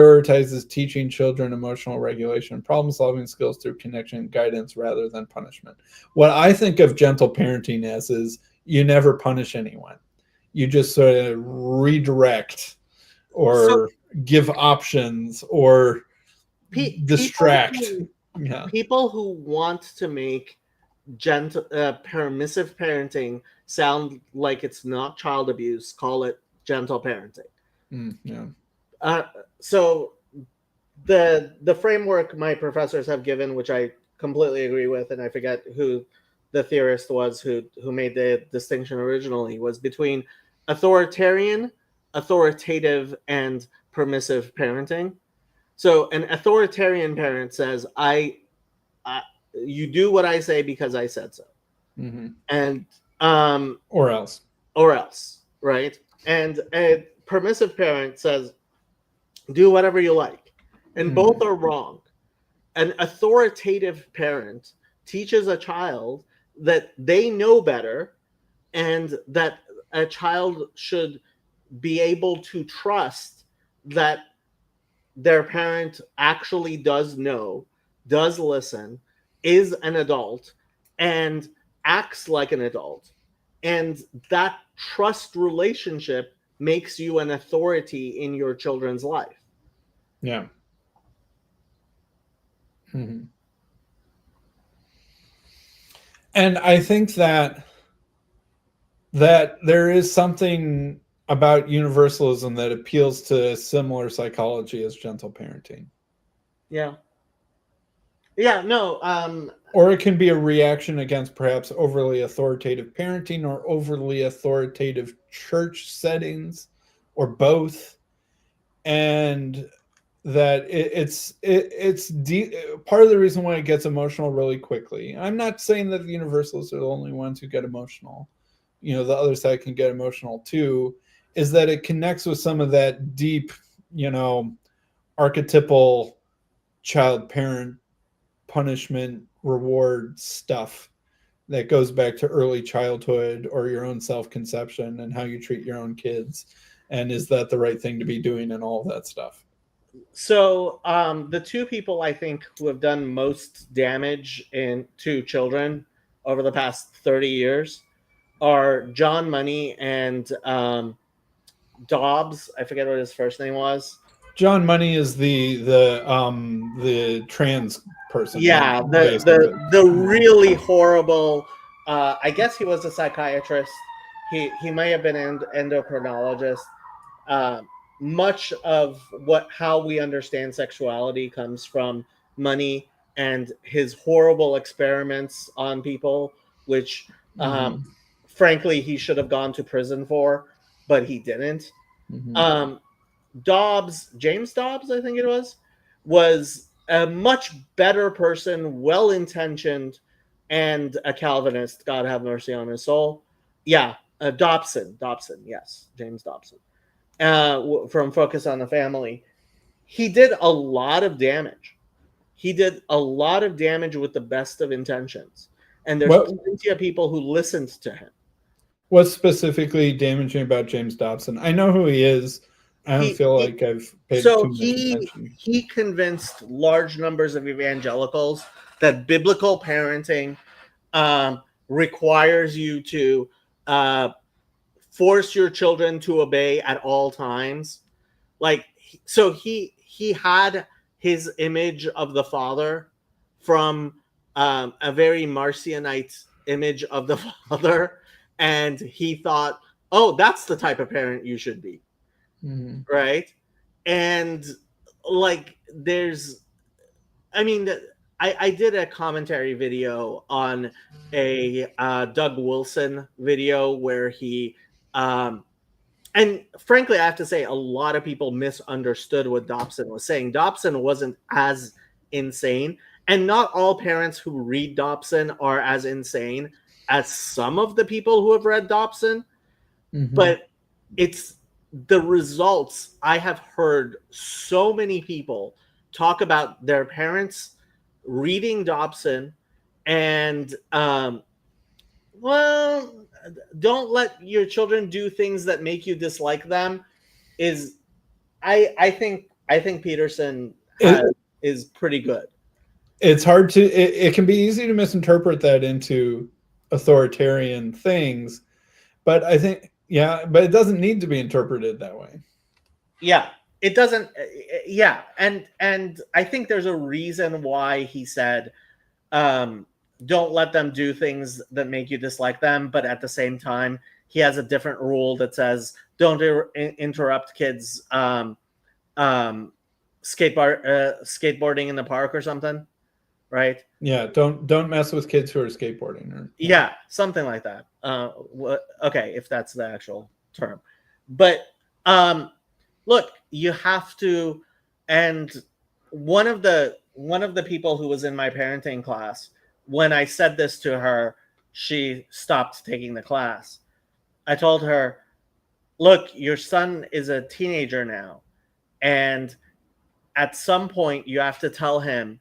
prioritizes teaching children emotional regulation, problem solving skills through connection and guidance rather than punishment. What I think of gentle parenting as is you never punish anyone. You just sort of redirect So or give options or distract. Yeah. people who want to make gentle permissive parenting sound like it's not child abuse call it gentle parenting. Yeah. Uh, so the framework my professors have given, which I completely agree with, and I forget who the theorist was who made the distinction originally, was between authoritarian, authoritative, and permissive parenting. So an authoritarian parent says, I you do what I say because I said so, Mm-hmm. and Or else. or else, right? And a permissive parent says, do whatever you like, and both are wrong. An authoritative parent teaches a child that they know better and that a child should be able to trust that their parent actually does know, does listen, is an adult, and acts like an adult. And that trust relationship makes you an authority in your children's life. Yeah. Mm-hmm. And I think that there is something about universalism that appeals to similar psychology as gentle parenting. Yeah. Yeah, no, Or it can be a reaction against perhaps overly authoritative parenting or overly authoritative church settings or both. And that part of the reason why it gets emotional really quickly. I'm not saying that the universalists are the only ones who get emotional. The other side can get emotional too, is that it connects with some of that deep, archetypal child parent punishment reward stuff that goes back to early childhood or your own self-conception and how you treat your own kids, and is that the right thing to be doing and all of that stuff. so the two people I think who have done most damage to children over the past 30 years are John Money and Dobbs. I forget what his first name was. John Money is the trans person, right? Yeah, Basically. the really horrible. I guess he was a psychiatrist. He may have been an endocrinologist. Uh, Much of how we understand sexuality comes from Money and his horrible experiments on people, which Mm-hmm. frankly he should have gone to prison for, but he didn't. Mm-hmm. Um, James Dobbs, I think it was a much better person, well intentioned, and a Calvinist. God have mercy on his soul. Yeah, Dobson, yes, James Dobson, from Focus on the Family. He did a lot of damage. He did a lot of damage with the best of intentions, and there's What plenty of people who listened to him. what's specifically damaging about James Dobson? I know who he is. I don't He, feel he like I've paid so too much attention. he convinced large numbers of evangelicals that biblical parenting requires you to uh, force your children to obey at all times. Like, so he had his image of the father from a very Marcionite image of the father, and he thought, oh, that's the type of parent you should be, Mm-hmm. right? And like, I mean, I did a commentary video on a Doug Wilson video where he, and frankly, I have to say, a lot of people misunderstood what Dobson was saying. Dobson wasn't as insane, and not all parents who read Dobson are as insane as some of the people who have read Dobson, Mm-hmm. but it's the results. I have heard so many people talk about their parents reading Dobson and well, don't let your children do things that make you dislike them is I think I think Peterson is pretty good. It's hard to, it can be easy to misinterpret that into authoritarian things, but I think, yeah, but it doesn't need to be interpreted that way. Yeah, it doesn't. Yeah, and I think there's a reason why he said, don't let them do things that make you dislike them, but at the same time, he has a different rule that says don't interrupt kids skateboarding in the park or something, right? Yeah, don't mess with kids who are skateboarding. Or, yeah, something like that. Okay, if that's the actual term, but look, you have to. And one of the people who was in my parenting class, when I said this to her, she stopped taking the class. I told her, look, your son is a teenager now, and at some point you have to tell him,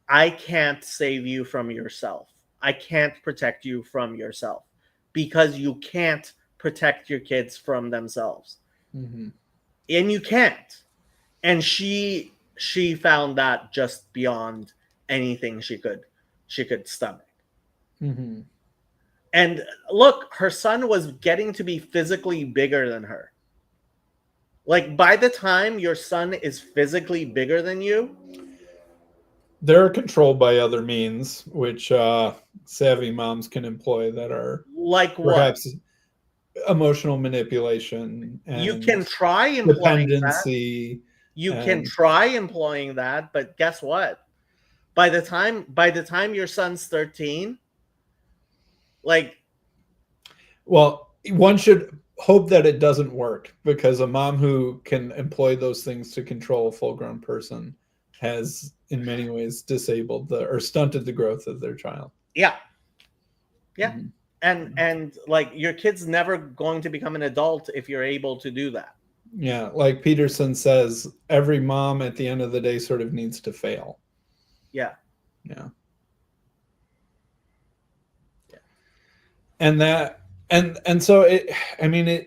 I can't save you from yourself. I can't protect you from yourself, because you can't protect your kids from themselves. mm-hmm. And you can't. And she found that just beyond anything she could stomach. Mm-hmm. And look, her son was getting to be physically bigger than her. Like, by the time your son is physically bigger than you, they're controlled by other means, which savvy moms can employ, that are like perhaps what? Emotional manipulation and You can try employing dependency. That. You can try employing that, but guess what? By the time your son's 13, like, well, one should hope that it doesn't work, because a mom who can employ those things to control a full-grown person has in many ways disabled or stunted the growth of their child. Yeah. Mm-hmm. And like, your kid's never going to become an adult if you're able to do that. Yeah, like Peterson says, every mom at the end of the day sort of needs to fail. Yeah. Yeah. And that and so it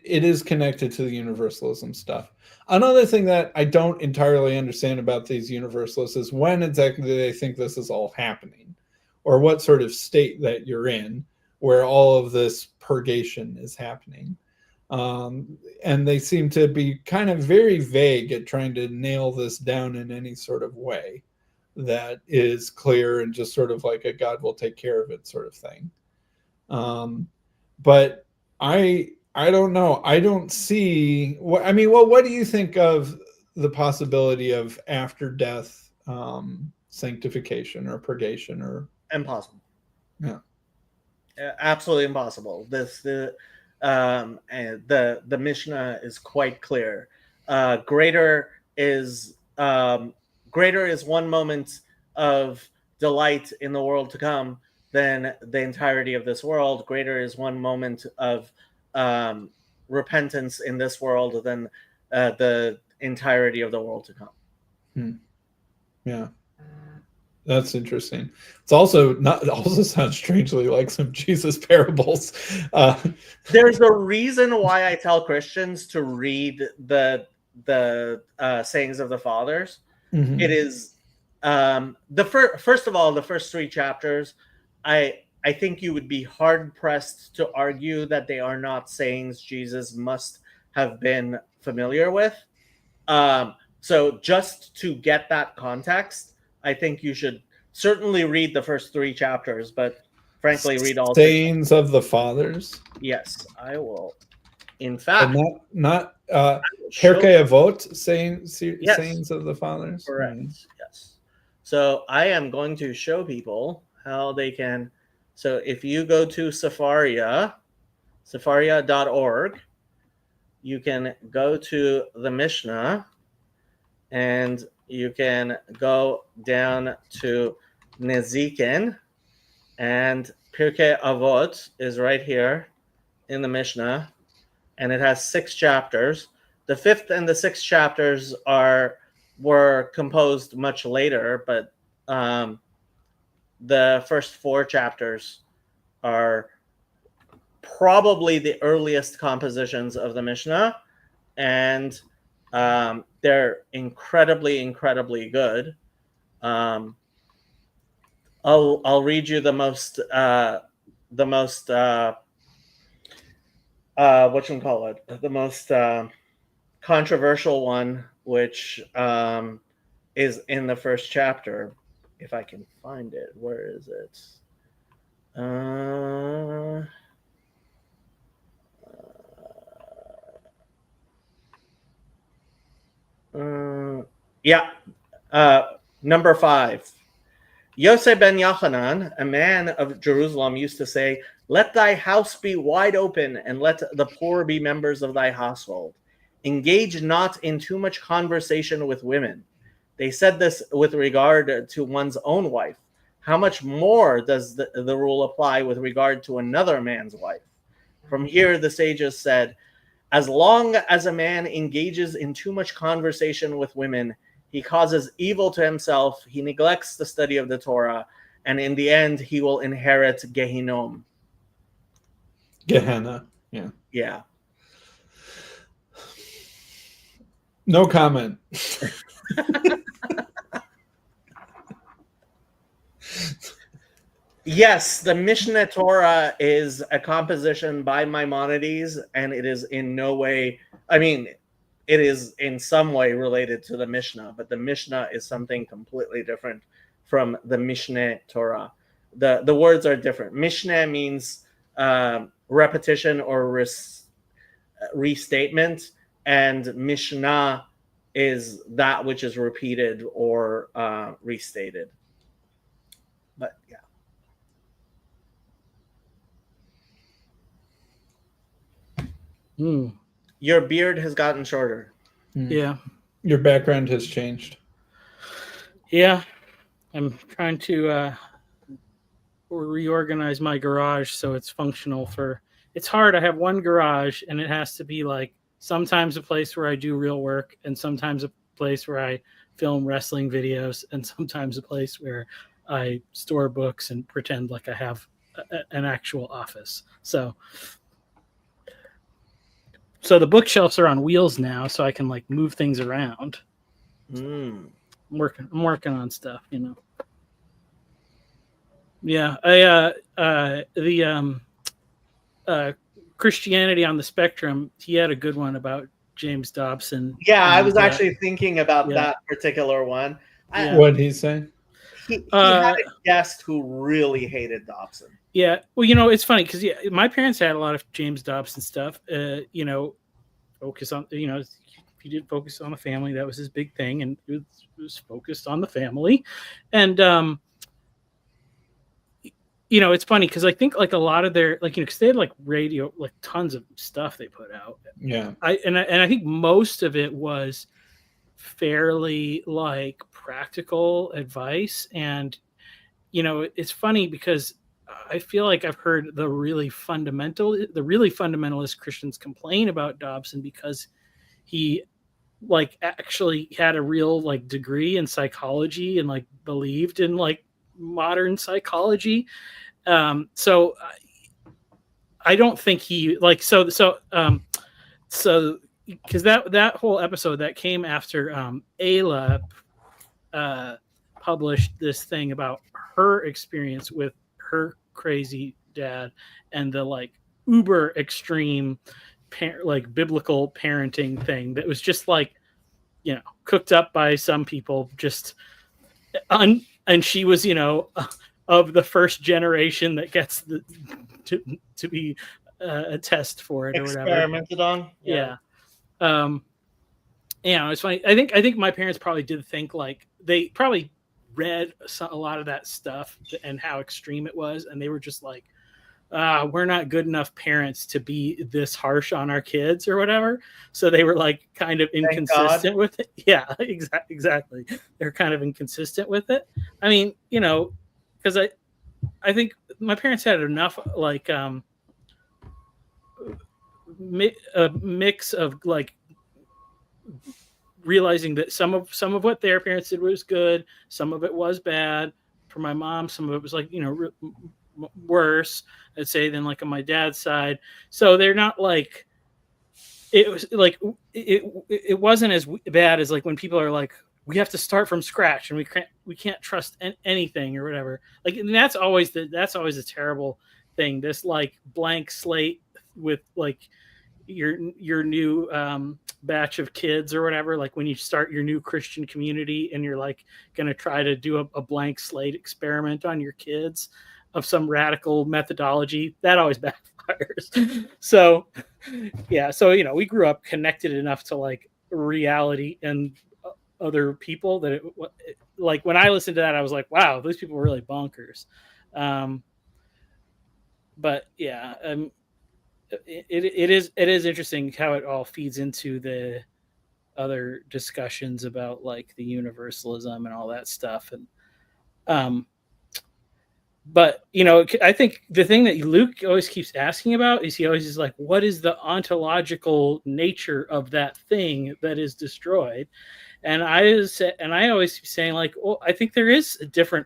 is connected to the universalism stuff. Another thing that I don't entirely understand about these universalists is when exactly they think this is all happening, or what sort of state that you're in where all of this purgation is happening. And they seem to be kind of very vague at trying to nail this down in any sort of way that is clear, and just sort of like a God will take care of it sort of thing. But I don't know. I don't see what, what do you think of the possibility of after death sanctification or purgation? Or impossible. Yeah, absolutely impossible. And the Mishnah is quite clear. Greater is one moment of delight in the world to come than the entirety of this world. Greater is one moment of repentance in this world than the entirety of the world to come. Yeah, that's interesting. It's also sounds strangely like some Jesus parables. There's a reason why I tell Christians to read the sayings of the fathers. Mm-hmm. It is first of all, the first 3 chapters. I think you would be hard pressed to argue that they are not sayings Jesus must have been familiar with. So just to get that context, I think you should certainly read the first 3 chapters, but frankly, read all sayings of the fathers. Yes, I will. In fact, but not Pirkei Avot, sayings of the fathers. Correct. Mm-hmm. Yes. So I am going to show people how they can. So if you go to Sefaria, sefaria.org, you can go to the Mishnah, and you can go down to Nezikin, and Pirkei Avot is right here in the Mishnah, and it has 6 chapters. The 5th and the 6th chapters were composed much later, but the first 4 chapters are probably the earliest compositions of the Mishnah, and they're incredibly, incredibly good. I'll read you the most whatchamacallit, the most controversial one, which is in the first chapter. If I can find it, where is it? Number 5. Yosef ben Yochanan, a man of Jerusalem, used to say, "Let thy house be wide open, and let the poor be members of thy household. Engage not in too much conversation with women." They said this with regard to one's own wife. How much more does the rule apply with regard to another man's wife? From here, the sages said, as long as a man engages in too much conversation with women, he causes evil to himself, he neglects the study of the Torah, and in the end, he will inherit Gehinnom. Gehenna. Yeah. Yeah. No comment. Yes, the Mishneh Torah is a composition by Maimonides, and it is in no way, I mean, it is in some way related to the Mishnah, but the Mishnah is something completely different from the Mishneh Torah. The words are different. Mishneh means repetition or restatement, and Mishnah is that which is repeated or restated. But yeah. Your beard has gotten shorter. Yeah. Your background has changed. Yeah. I'm trying to reorganize my garage so it's functional for. It's hard. I have one garage, and it has to be like sometimes a place where I do real work, and sometimes a place where I film wrestling videos, and sometimes a place where I store books and pretend like I have an actual office. So the bookshelves are on wheels now, so I can like move things around. I'm working on stuff, you know. Yeah, Christianity on the Spectrum. He had a good one about James Dobson. Yeah, I was actually thinking about that particular one. What he's saying? He had a guest who really hated Dobson. Yeah, well, you know, it's funny because my parents had a lot of James Dobson stuff. You know, focus on, you know, he did focus on the family. That was his big thing, and it was focused on the family. And you know, it's funny because I think like a lot of their, like, you know, because they had like radio, like tons of stuff they put out. Yeah, I think most of it was fairly like practical advice. And you know, it's funny because I feel like I've heard the really fundamentalist Christians complain about Dobson because he like actually had a real like degree in psychology and like believed in like modern psychology. So I don't think he like so because that whole episode that came after Ayla published this thing about her experience with her crazy dad and the like uber extreme like biblical parenting thing that was just like, you know, cooked up by some people just and she was, you know, of the first generation that gets to be a test for it or whatever. Experimented on. Yeah. You know, it's funny. I think my parents probably did think like they probably read a lot of that stuff and how extreme it was, and they were just like, we're not good enough parents to be this harsh on our kids or whatever. So they were like kind of inconsistent with it. Yeah, exactly. They're kind of inconsistent with it. I mean, you know, because I think my parents had enough like a mix of like realizing that some of what their parents did was good, some of it was bad. For my mom, some of it was like, you know, worse, I'd say, than like on my dad's side. So they're not like it was like it wasn't as bad as like when people are like, we have to start from scratch and we can't trust anything or whatever. Like, and that's always a terrible thing. This like blank slate with like your new batch of kids or whatever. Like when you start your new Christian community and you're like going to try to do a blank slate experiment on your kids of some radical methodology, that always backfires. So yeah, so we grew up connected enough to like reality and other people that like when I listened to that, I was like, wow, those people were really bonkers. But yeah, it is interesting how it all feeds into the other discussions about like the universalism and all that stuff. And but I think the thing that Luke always keeps asking about is he always is like, what is the ontological nature of that thing that is destroyed? And I always be saying like, well, I think there is a different,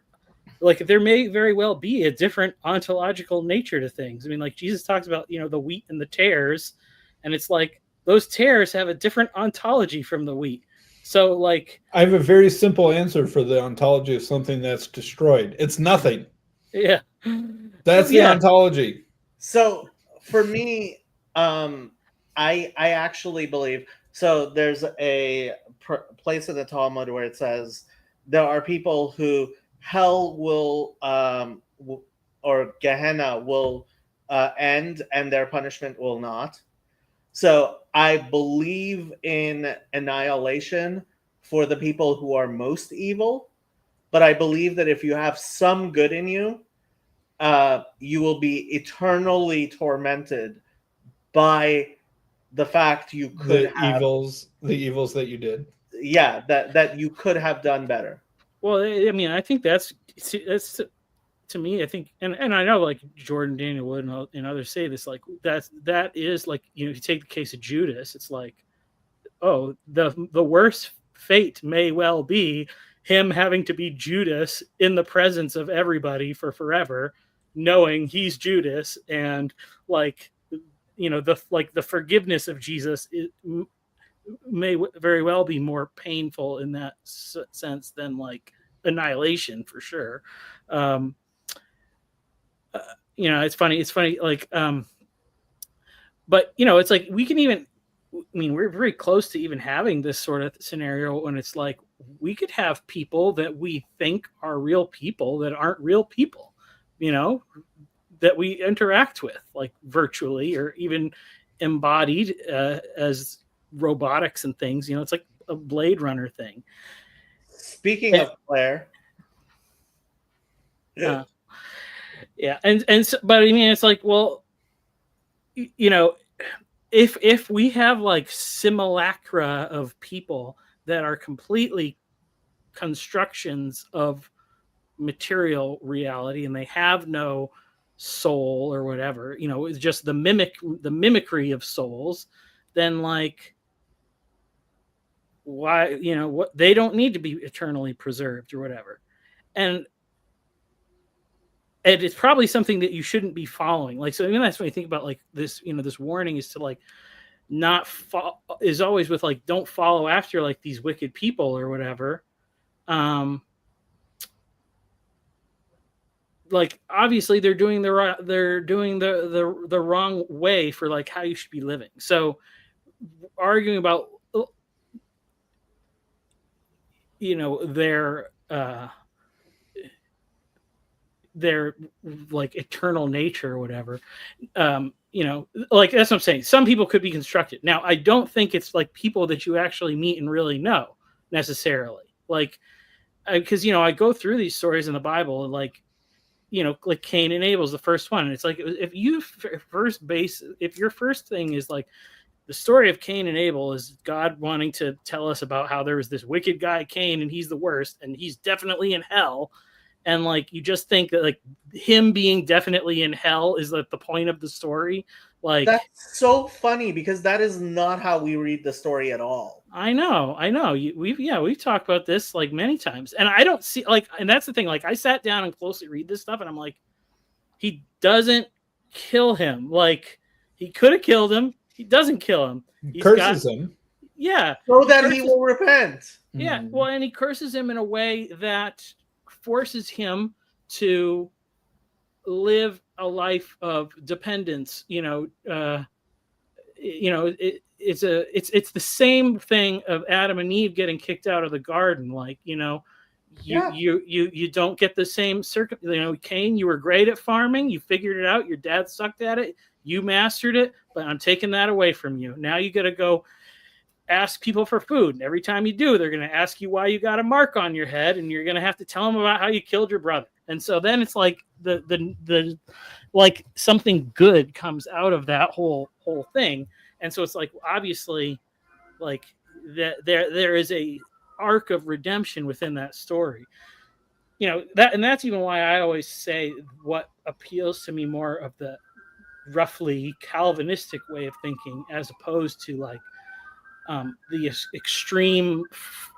like there may very well be a different ontological nature to things. I mean, like Jesus talks about, the wheat and the tares, and it's like those tares have a different ontology from the wheat. So like, I have a very simple answer for the ontology of something that's destroyed. It's nothing. Yeah. That's the ontology. So for me, I actually believe, so there's a place in the Talmud where it says there are people who hell will or Gehenna will end and their punishment will not. So I believe in annihilation for the people who are most evil, but I believe that if you have some good in you, you will be eternally tormented by the fact you could have the evils that you did. Yeah, that you could have done better. Well, I mean, I think that's to me. I think, and I know like Jordan Daniel Wood and others say this, like that is like, you take the case of Judas. It's like, oh, the worst fate may well be him having to be Judas in the presence of everybody for forever, knowing he's Judas, and like, the forgiveness of Jesus may very well be more painful in that sense than like annihilation for sure. It's funny like but it's like we can even, I mean, we're very close to even having this sort of scenario when it's like we could have people that we think are real people that aren't real people, that we interact with like virtually or even embodied as robotics and things. It's like a Blade Runner thing. Speaking of Claire. Yeah. And so, but I mean, it's like, well, if we have like simulacra of people that are completely constructions of material reality and they have no soul or whatever, it's just the mimicry of souls, then like, why, what, they don't need to be eternally preserved or whatever. And it's probably something that you shouldn't be following. Like, so that's when you think about like this, this warning is to like not is always with like, don't follow after like these wicked people or whatever. Like obviously they're doing the wrong way for like how you should be living. So arguing about, their like eternal nature or whatever, like that's what I'm saying. Some people could be constructed. Now, I don't think it's like people that you actually meet and really know necessarily. Like, because I go through these stories in the Bible and like, like Cain and Abel's the first one. And it's like if your first thing is like the story of Cain and Abel is God wanting to tell us about how there was this wicked guy Cain and he's the worst and he's definitely in hell. And like you just think that like him being definitely in hell is like the point of the story. Like that's so funny because that is not how we read the story at all. I know. We've talked about this like many times, and I don't see like, and that's the thing. Like I sat down and closely read this stuff, and I'm like, he doesn't kill him. Like he could have killed him. He doesn't kill him. He's Curses him. Yeah. So that he will repent. Yeah. Well, and he curses him in a way that forces him to live a life of dependence. It's the same thing of Adam and Eve getting kicked out of the garden. Like, you don't get the same Cain, you were great at farming. You figured it out. Your dad sucked at it. You mastered it, but I'm taking that away from you. Now you got to go ask people for food. And every time you do, they're going to ask you why you got a mark on your head, and you're going to have to tell them about how you killed your brother. And so then it's like the like something good comes out of that whole thing. And so it's like, obviously, like that there is a arc of redemption within that story. That's even why I always say what appeals to me more of the roughly Calvinistic way of thinking, as opposed to like the extreme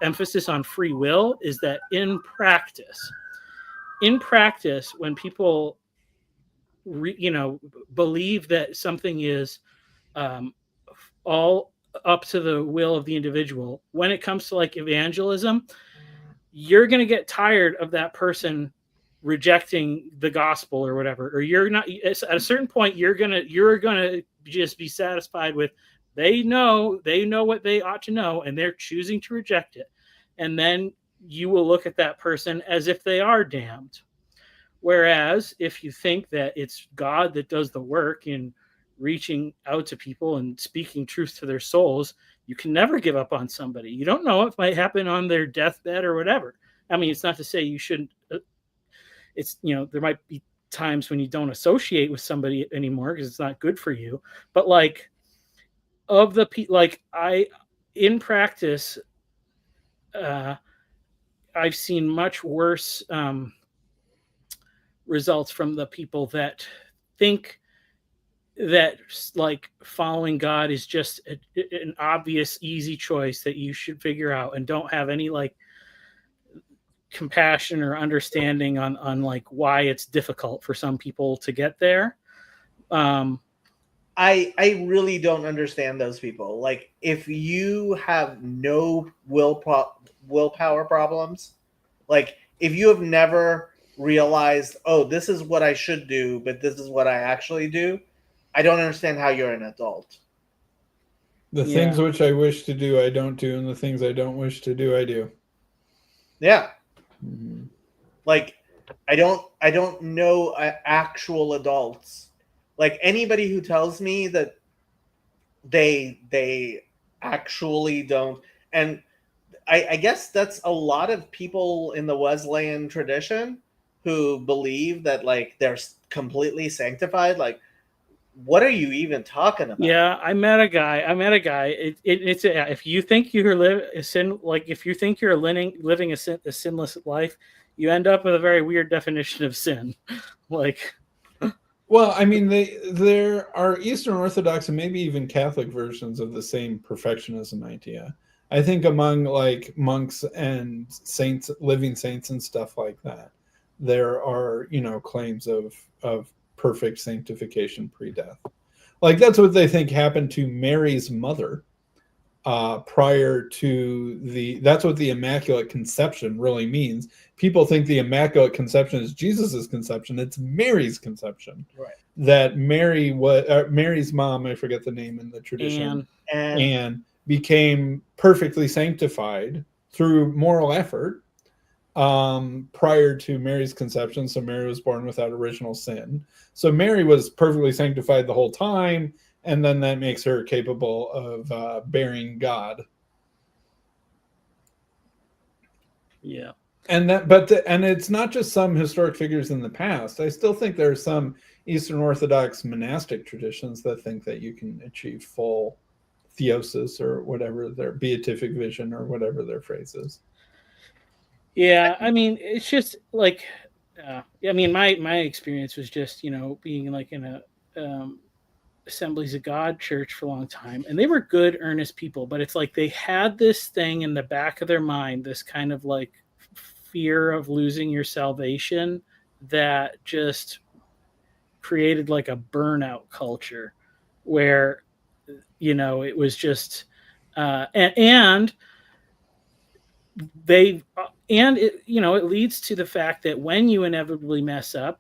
emphasis on free will, is that in practice, when people believe that something is all up to the will of the individual, when it comes to like evangelism, you're going to get tired of that person rejecting the gospel or whatever, or you're not at a certain point, you're going to just be satisfied with, they know what they ought to know, and they're choosing to reject it. And then you will look at that person as if they are damned. Whereas if you think that it's God that does the work in reaching out to people and speaking truth to their souls, you can never give up on somebody. You don't know what might happen on their deathbed or whatever. I mean, it's not to say you shouldn't. It's, there might be times when you don't associate with somebody anymore because it's not good for you. But like, in practice, I've seen much worse results from the people that think that like following God is just an obvious, easy choice that you should figure out, and don't have any like compassion or understanding on like why it's difficult for some people to get there. I really don't understand those people. Like, if you have no willpower problems, like if you have never realized, oh, this is what I should do, but this is what I actually do, I don't understand how you're an adult. The things which I wish to do, I don't do, and the things I don't wish to do, I do. Yeah. Mm-hmm. Like, I don't know actual adults. Like, anybody who tells me that they actually don't, and I guess that's a lot of people in the Wesleyan tradition who believe that like they're completely sanctified. Like, what are you even talking about? Yeah, I met a guy. It's if you think you're if you think you're living a sinless life, you end up with a very weird definition of sin. Like, well, I mean, there are Eastern Orthodox and maybe even Catholic versions of the same perfectionism idea. I think among like monks and saints, living saints and stuff like that, there are, claims of perfect sanctification pre-death. Like, that's what they think happened to Mary's mother prior to that's what the Immaculate Conception really means. People think the Immaculate Conception is Jesus's conception. It's Mary's conception. Right. That Mary was Mary's mom, I forget the name in the tradition, Anne became perfectly sanctified through moral effort prior to Mary's conception. So Mary was born without original sin. So Mary was perfectly sanctified the whole time, and then that makes her capable of bearing God. Yeah. And it's not just some historic figures in the past. I still think there are some Eastern Orthodox monastic traditions that think that you can achieve full theosis, or whatever their beatific vision, or whatever their phrase is. Yeah, I mean, it's just like, I mean, my experience was just, being like in a Assemblies of God church for a long time, and they were good, earnest people, but it's like they had this thing in the back of their mind, this kind of like fear of losing your salvation that just created like a burnout culture where it was just and they and it it leads to the fact that when you inevitably mess up,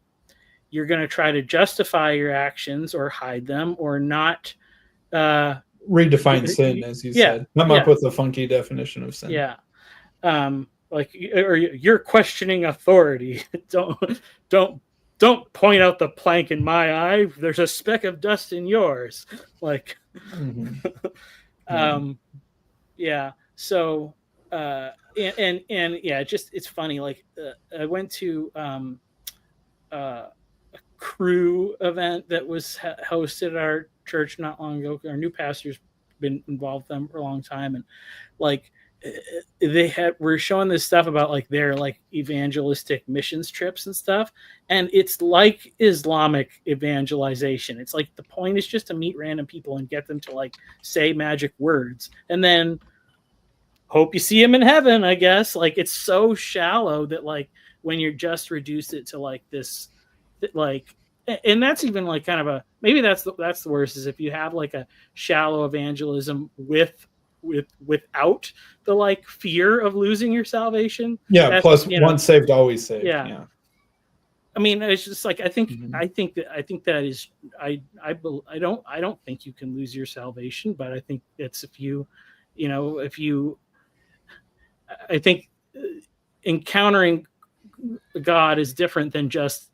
you're going to try to justify your actions or hide them or not redefine sin, as you said. Come up with a funky definition of sin. Yeah. Like, or you're questioning authority. Don't point out the plank in my eye. There's a speck of dust in yours. Like, yeah. So, and yeah, it's funny. Like, I went to a crew event that was hosted at our church not long ago. Our new pastor's been involved with them for a long time, and like we're showing this stuff about like their like evangelistic missions trips and stuff, and it's like Islamic evangelization. It's like the point is just to meet random people and get them to like say magic words, and then hope you see them in heaven, I guess. Like, it's so shallow that like when you're just reduced it to like this, like, and that's even like kind of a, maybe that's the worst, is if you have like a shallow evangelism without the like fear of losing your salvation. Yeah. Plus once saved, always saved. Yeah. I mean, it's just like, I think that is, I don't think you can lose your salvation, but I think it's I think encountering God is different than just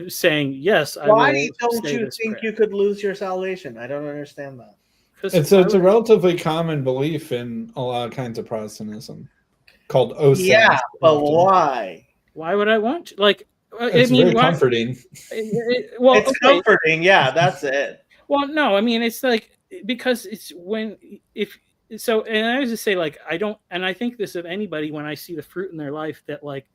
saying, yes, why don't you think you could lose your salvation? I don't understand that. It's a relatively common belief in a lot of kinds of Protestantism called OSAS. Yeah, but why? Why would I want to? Like, it's very comforting. Well, it's comforting. Yeah, that's it. Well, no, I mean, it's like, because it's and I was just say, like, I don't, and I think this of anybody when I see the fruit in their life, that like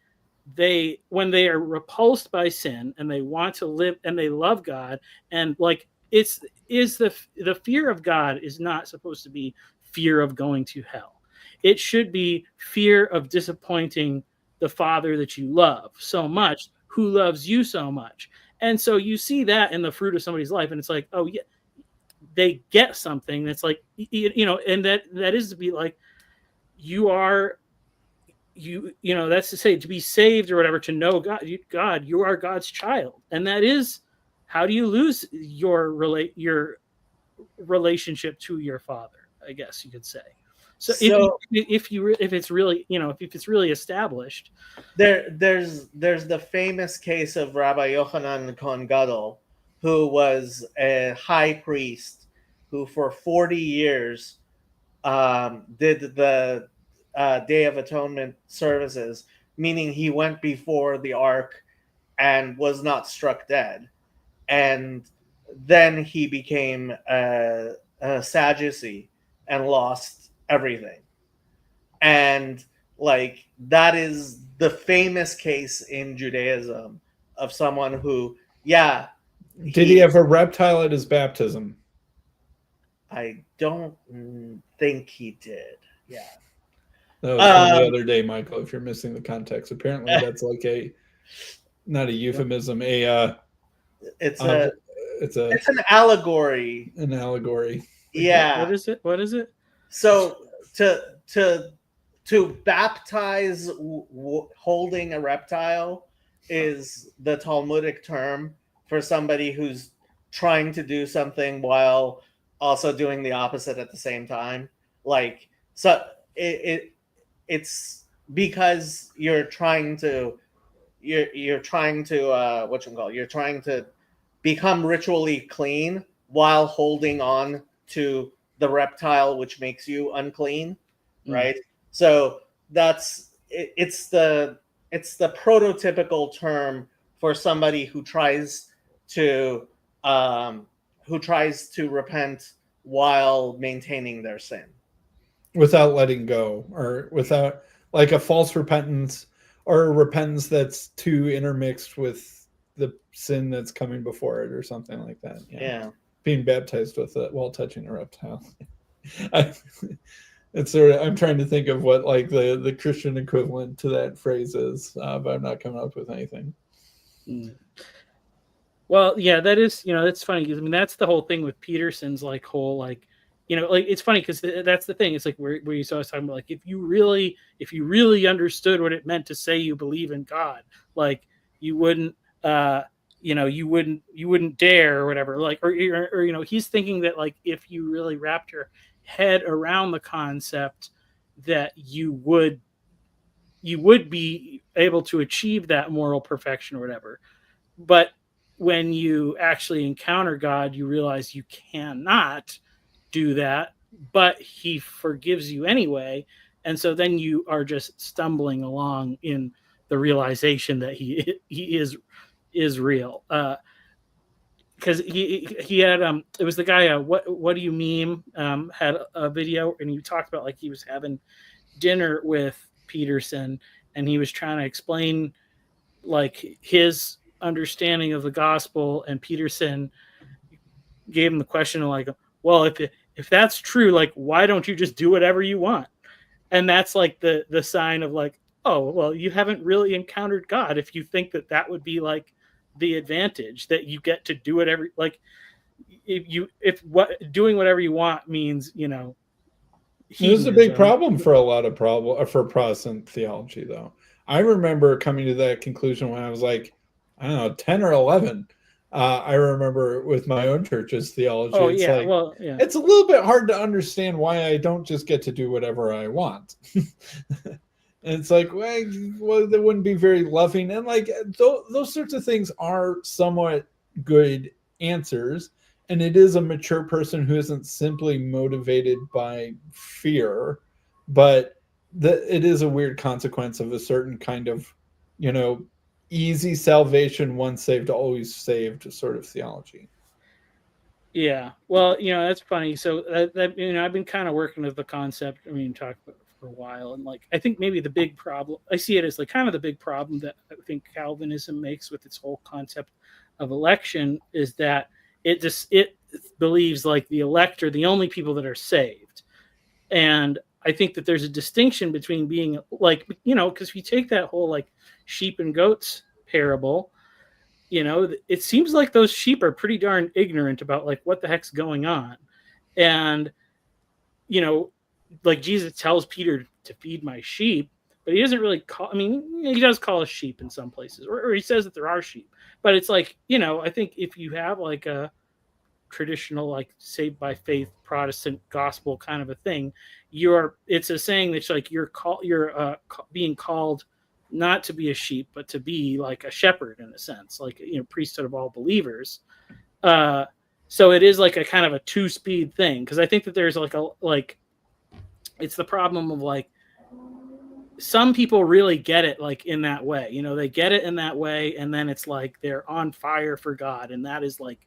when they are repulsed by sin and they want to live and they love God, and like the fear of God is not supposed to be fear of going to hell. It should be fear of disappointing the Father that you love so much, who loves you so much. And so you see that in the fruit of somebody's life, and it's like, oh yeah, they get something that's like, and that is to be like, that's to say, to be saved or whatever, to know God, you are God's child. And that is, how do you lose your relationship to your Father, I guess you could say. So if it's really established, there's the famous case of Rabbi Yochanan Cohen Gadol, who was a high priest who for 40 years did the Day of Atonement services, meaning he went before the ark and was not struck dead. And then he became a Sadducee and lost everything. And like, that is the famous case in Judaism of someone who, yeah. Did he have a reptile at his baptism? I don't think he did. Yeah. That was from the other day, Michael, if you're missing the context. Apparently that's like not a euphemism, it's an allegory. An allegory. Yeah. What is it? So to baptize holding a reptile is the Talmudic term for somebody who's trying to do something while also doing the opposite at the same time. Like, so it's because you're trying to become ritually clean while holding on to the reptile, which makes you unclean, right? So it's the prototypical term for somebody who tries to repent while maintaining their sin, without letting go, or without, like, a false repentance, or a repentance that's too intermixed with the sin that's coming before it, or something like that. Yeah. Being baptized with it while touching a reptile. It's sort of, I'm trying to think of what like the Christian equivalent to that phrase is, but I'm not coming up with anything. Well, yeah, that is, that's funny because I mean that's the whole thing with Peterson's like whole like, like it's funny because that's the thing. It's like where you saw us talking about like if you really understood what it meant to say you believe in God, like you wouldn't, you wouldn't dare or whatever. Like or he's thinking that like if you really wrapped your head around the concept that you would be able to achieve that moral perfection or whatever. But when you actually encounter God, you realize you cannot do that, but he forgives you anyway. And so then you are just stumbling along in the realization that he is real. Because he had it was the guy what do you meme had a video and he talked about like he was having dinner with Peterson and he was trying to explain like his understanding of the gospel, and Peterson gave him the question of like, well, if that's true, like why don't you just do whatever you want? And that's like the sign of like, oh well, you haven't really encountered God if you think that would be like the advantage that you get to do whatever, like if what doing whatever you want means This is a big problem for a lot of for Protestant theology, though. I remember coming to that conclusion when I was like, I don't know, 10 or 11. I remember with my own church's theology. Oh, it's yeah. like, well, yeah. It's a little bit hard to understand why I don't just get to do whatever I want. And it's like, well, that wouldn't be very loving. And like those sorts of things are somewhat good answers. And it is a mature person who isn't simply motivated by fear, but it is a weird consequence of a certain kind of, easy salvation, once saved, always saved sort of theology. Yeah. Well, that's funny. So that I've been kind of working with the concept. I mean, talk about it for a while, and like I think maybe the big problem I see it as like kind of the big problem that I think Calvinism makes with its whole concept of election is that it believes like the elect are the only people that are saved, and I think that there's a distinction between being like because if you take that whole like sheep and goats parable, it seems like those sheep are pretty darn ignorant about like what the heck's going on. And, like Jesus tells Peter to feed my sheep, but he doesn't really he does call us sheep in some places, or he says that there are sheep, but it's like, I think if you have like a traditional, like saved by faith, Protestant gospel kind of a thing, it's a saying that's like, you're being called not to be a sheep, but to be like a shepherd in a sense, like priesthood of all believers. So it is like a kind of a 2-speed thing, because I think that there's like it's the problem of like some people really get it like in that way, they get it in that way, and then it's like they're on fire for God, and that is like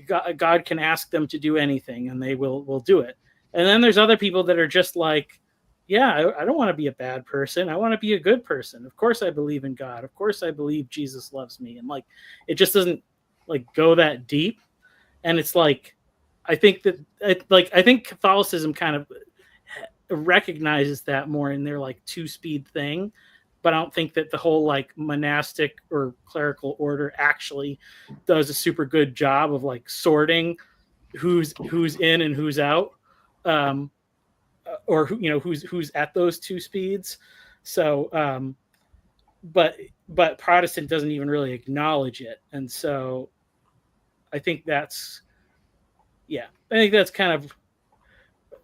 God can ask them to do anything, and they will do it. And then there's other people that are just like, yeah, I don't want to be a bad person. I want to be a good person. Of course I believe in God. Of course I believe Jesus loves me. And like, it just doesn't like go that deep. And it's like, I think Catholicism kind of recognizes that more in their like 2-speed thing. But I don't think that the whole like monastic or clerical order actually does a super good job of like sorting who's in and who's out. Or who's at those 2 speeds. So but Protestant doesn't even really acknowledge it, and so I think that's kind of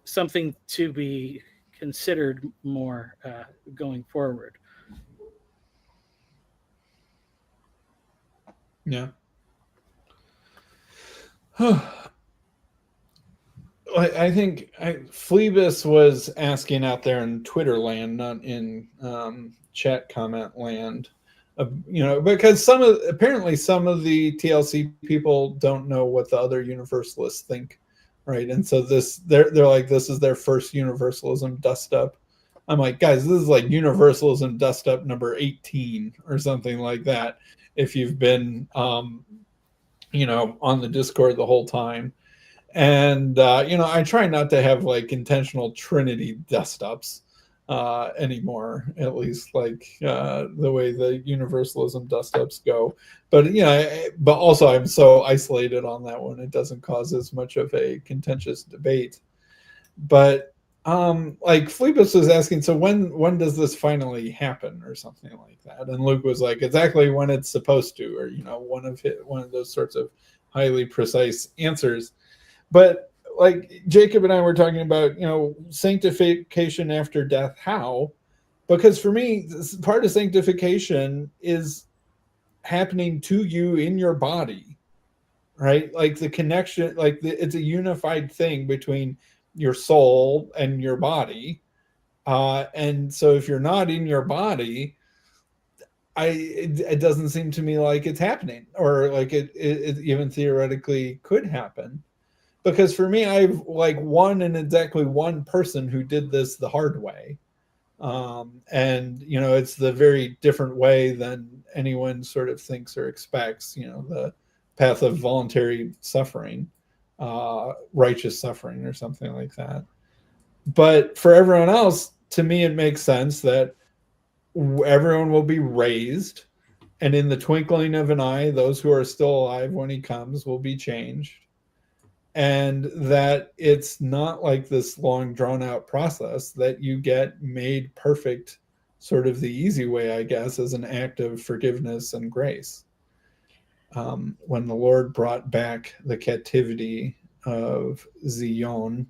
something to be considered more going forward. Yeah. I think Phlebas was asking out there in Twitter land, not in chat comment land, because apparently some of the TLC people don't know what the other universalists think, right? And so they're like, this is their first universalism dust up. I'm like, guys, this is like universalism dust up number 18 or something like that. If you've been, on the Discord the whole time. And, I try not to have like intentional Trinity dust ups. anymore, at least like the way the universalism dust-ups go. But but also I'm so isolated on that one, it doesn't cause as much of a contentious debate. But like Phoebus was asking, so when does this finally happen or something like that? And Luke was like, exactly when it's supposed to, or one of those sorts of highly precise answers. But like Jacob and I were talking about, sanctification after death. How? Because for me, part of sanctification is happening to you in your body, right? Like the connection, it's a unified thing between your soul and your body. And so if you're not in your body, it doesn't seem to me like it's happening, or like it even theoretically could happen. Because for me, I've like exactly one person who did this the hard way. And it's the very different way than anyone sort of thinks or expects, the path of voluntary suffering, righteous suffering or something like that. But for everyone else, to me, it makes sense that everyone will be raised, and in the twinkling of an eye, those who are still alive when he comes will be changed, and that it's not like this long drawn out process, that you get made perfect sort of the easy way, I guess, as an act of forgiveness and grace. When the Lord brought back the captivity of Zion,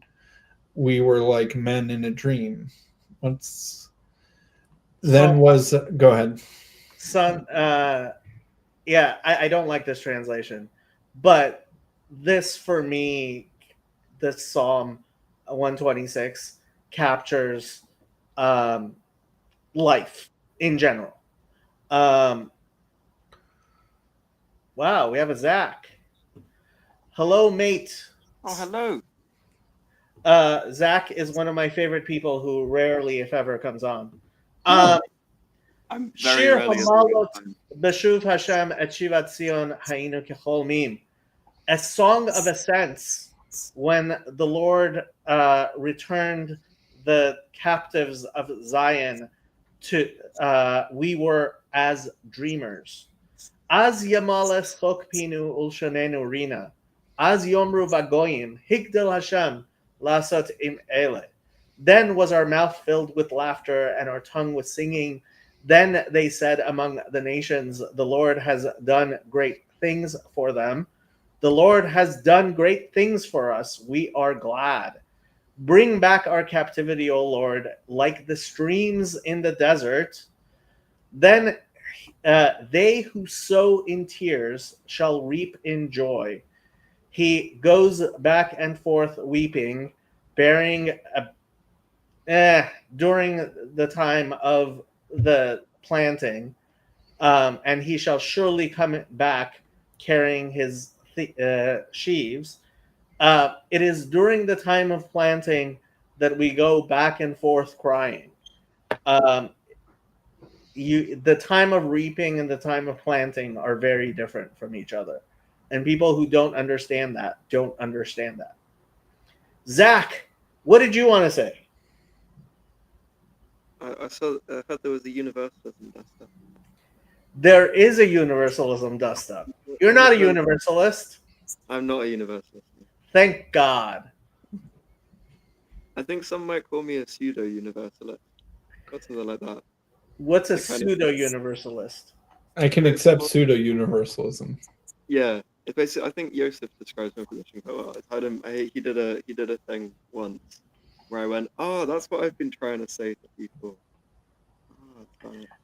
we were like men in a dream. Once then was go ahead. Son, yeah, I don't like this translation, but this for me, this Psalm 126 captures life in general. Wow, we have a Zach. Hello, mate. Oh, hello. Zach is one of my favorite people who rarely, if ever, comes on. I'm very Shir rarely. Hamalot Beshuv Hashem et Shivat Zion Hainu Kechol Mim. A song of ascents, when the Lord returned the captives of Zion to, we were as dreamers. Az Yamales Chokpinu Ulshanenu Rina. Az Yomru Vagoyim Higdel Hashem Lasot Im Ele. Then was our mouth filled with laughter and our tongue with singing. Then they said among the nations, the Lord has done great things for them. The Lord has done great things for us. We are glad. Bring back our captivity, O Lord, like the streams in the desert. Then they who sow in tears shall reap in joy. He goes back and forth weeping, bearing during the time of the planting, and he shall surely come back carrying his sheaves. It is during the time of planting that we go back and forth crying. The time of reaping and the time of planting are very different from each other. And people who don't understand that don't understand that. Zach, what did you want to say? I heard there was a universalism dust-up. There is a universalism dust-up. You're not a universalist. I'm not a universalist. Thank God. I think some might call me a pseudo-universalist. Or something like that. What's a pseudo-universalist? I can accept pseudo-universalism. Yeah, it's basically. I think Joseph describes my position quite well. I told him he did a thing once where I went, "Oh, that's what I've been trying to say to people."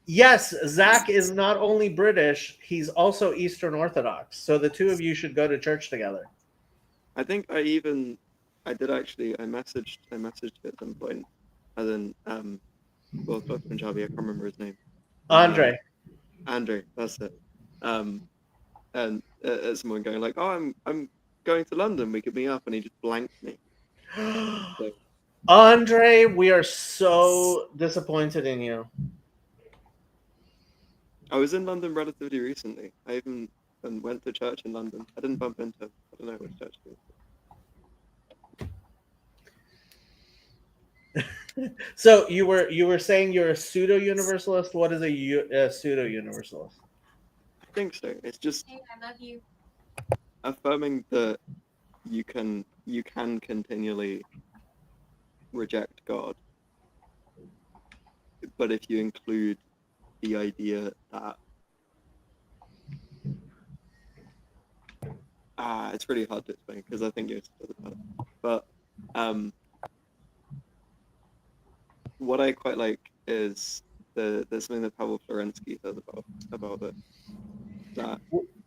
Yes, Zach is not only British; he's also Eastern Orthodox. So the two of you should go to church together. I think I did actually. I messaged at some point, as in Orthodox Punjabi. I can't remember his name. Andre, that's it. And someone going like, "Oh, I'm going to London. We could meet up," and he just blanked me. So, Andre, we are so disappointed in you. I was in London relatively recently. I even went to church in London. I didn't bump into him. I don't know which church it was. So you were saying you're a pseudo universalist. What is a pseudo universalist? I think so. It's just Hey, I love you. affirming that you can continually reject God, but if you include the idea that it's really hard to explain because I think you understood about it. But what I quite like is there's something that Pavel Florensky says about it that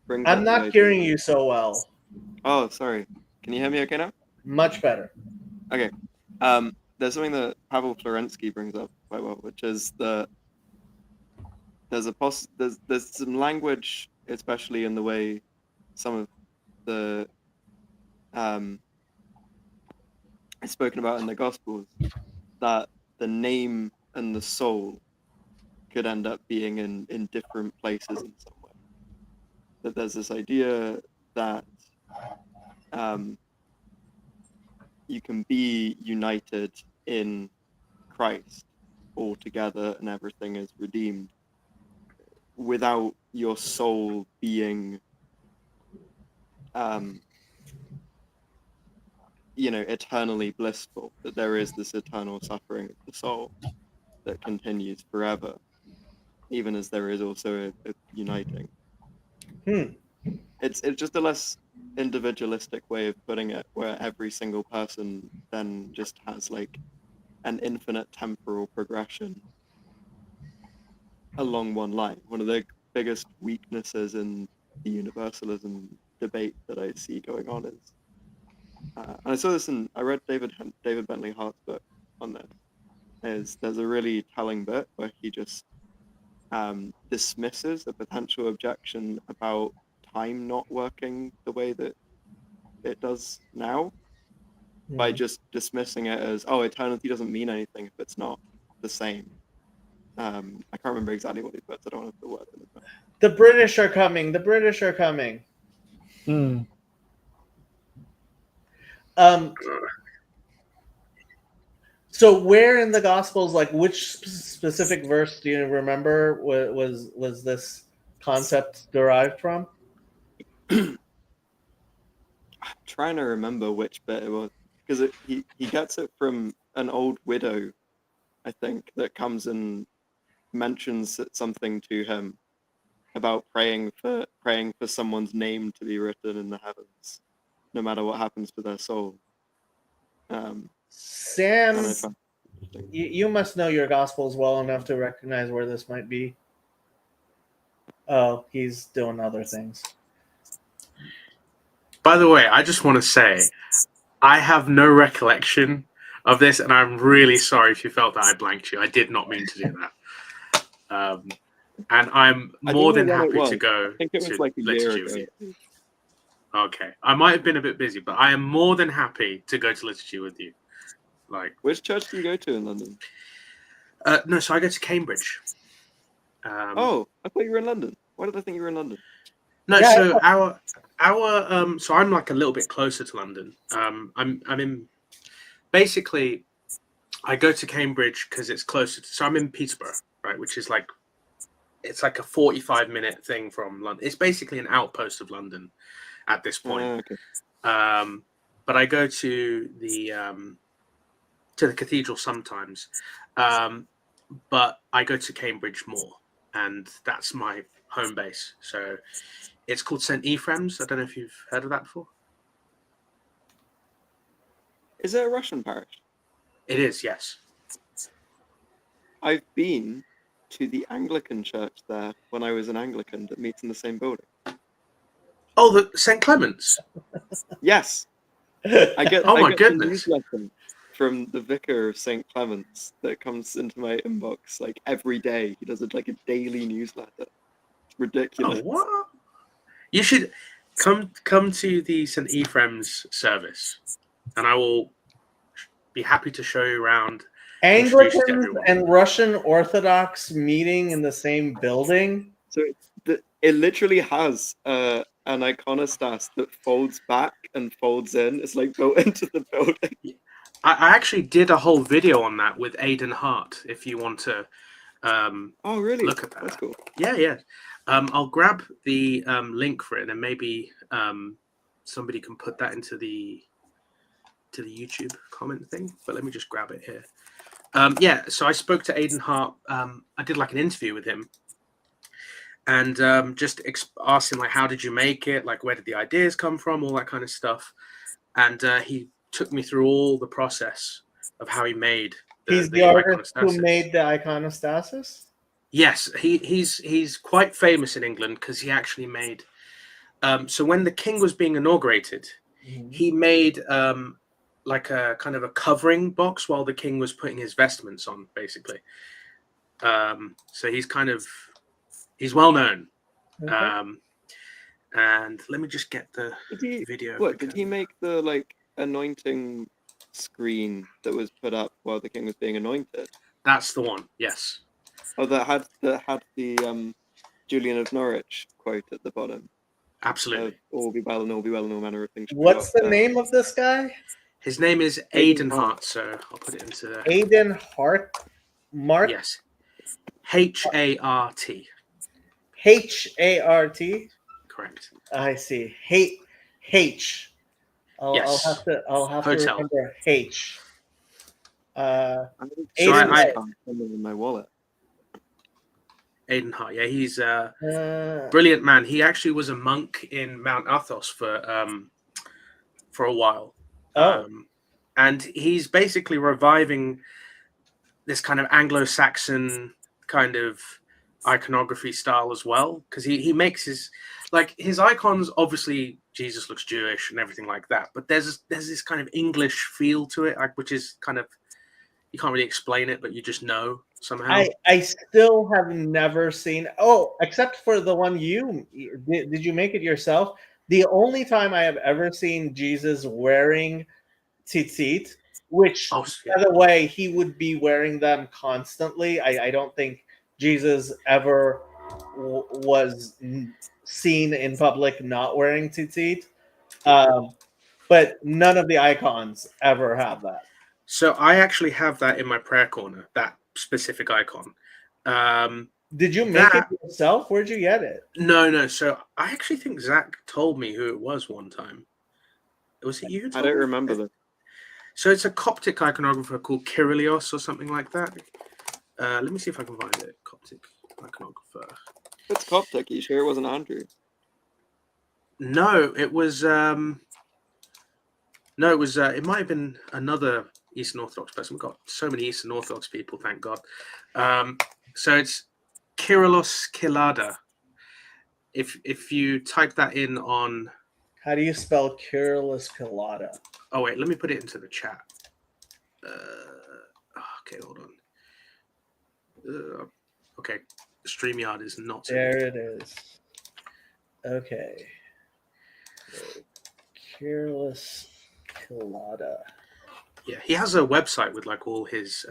brings I'm up the not idea. hearing you so well. Oh, sorry. Can you hear me okay now? Much better. Okay. There's something that Pavel Florensky brings up quite well, which is that there's some language, especially in the way some of the is spoken about in the Gospels, that the name and the soul could end up being in different places in some way. That there's this idea that you can be united in Christ all together and everything is redeemed without your soul being eternally blissful, that there is this eternal suffering of the soul that continues forever, even as there is also a uniting. It's just a less individualistic way of putting it, where every single person then just has like an infinite temporal progression along one line. One of the biggest weaknesses in the universalism debate that I see going on is, and I saw this I read David Bentley Hart's book on this, is there's a really telling bit where he just dismisses a potential objection about time not working the way that it does now by just dismissing it as, oh, eternity doesn't mean anything if it's not the same. I can't remember exactly what he puts. I don't want to put words in it. The British are coming. The British are coming. So where in the Gospels, like which specific verse do you remember was this concept derived from? I'm trying to remember which bit it was, because he gets it from an old widow, I think, that comes and mentions something to him about praying for someone's name to be written in the heavens, no matter what happens to their soul. Sam, you must know your Gospels well enough to recognize where this might be. Oh, he's doing other things. By the way, I just want to say, I have no recollection of this, and I'm really sorry if you felt that I blanked you. I did not mean to do that. And I'm more than happy to go. I think it was like a year ago. Okay, I might have been a bit busy, but I am more than happy to go to liturgy with you. Like, which church do you go to in London? No, so I go to Cambridge. Oh, I thought you were in London. Why did I think you were in London? No, yeah, so our so I'm like a little bit closer to London. I'm in, basically, I go to Cambridge because it's closer. So I'm in Peterborough, right, which is like, it's like a 45-minute thing from London. It's basically an outpost of London at this point. Okay. But I go to the cathedral sometimes, but I go to Cambridge more, and that's my home base. So it's called St. Ephraim's. I don't know if you've heard of that before. Is it a Russian parish? It is, yes. I've been to the Anglican church there when I was an Anglican that meets in the same building. Oh, the St. Clement's? Yes. I get my the goodness. newsletter from the vicar of St. Clement's that comes into my inbox like every day. He does it like a daily newsletter. It's ridiculous. Oh, what? You should come to the St. Ephraim's service, and I will be happy to show you around. Anglicans and Russian Orthodox meeting in the same building? So it literally has an iconostas that folds back and folds in. It's like built into the building. I actually did a whole video on that with Aidan Hart. If you want to Oh, really? look at that. That's cool. Yeah. I'll grab the link for it, and maybe somebody can put that into the YouTube comment thing. But let me just grab it here. So I spoke to Aidan Hart. I did like an interview with him, and just asked him like, how did you make it? Like, where did the ideas come from? All that kind of stuff. And he took me through all the process of how he made He's the artist who iconostasis. made the iconostasis? Yes, he's quite famous in England because he actually made. So when the king was being inaugurated, he made like a kind of a covering box while the king was putting his vestments on, basically. So he's well known. Okay. And let me just get the video. What did he make the like anointing screen that was put up while the king was being anointed? That's the one. Yes. Oh, that had the Julian of Norwich quote at the bottom. Absolutely. All be well and all be well and all manner of things. shall be What's the well. name of this guy? His name is Aidan Hart, so I'll put it into the. Aidan Hart? Mark? Yes. Hart. H-A-R-T? Correct. I see. H. I'll Yes. have to Hotel. remember H. I Aidan I- Hart. in my wallet. Aidan Hart. Yeah, he's a Uh, brilliant man. He actually was a monk in Mount Athos for a while. oh, And he's basically reviving this kind of Anglo-Saxon kind of iconography style as well, because he makes his icons. Obviously Jesus looks Jewish and everything like that, but there's this kind of English feel to it, which is kind of, you can't really explain it, but you just know somehow. I still have never seen. Oh, except for the one you did. You make it yourself? The only time I have ever seen Jesus wearing tzitzit, which, Oh, by the way, he would be wearing them constantly. I don't think Jesus ever was seen in public not wearing tzitzit. But none of the icons ever have that. So I actually have that in my prayer corner, that specific icon. Did you make it yourself? Where'd you get it? No. So I actually think Zach told me who it was one time. Was it you? who I told don't me? remember them. So it's a Coptic iconographer called Kyrillios or something like that. Let me see if I can find it. Coptic iconographer. It's Coptic. Are you sure it wasn't Andrew? No, it was. It might have been another Eastern Orthodox person. We've got so many Eastern Orthodox people, thank God. So it's Kyrillos Kilada. If you type that in on. How do you spell Kyrillos Kilada? Oh wait, let me put it into the chat. Okay, hold on. Okay, StreamYard is not. There it is. Okay. Kyrillos Kilada. Yeah, he has a website with like all his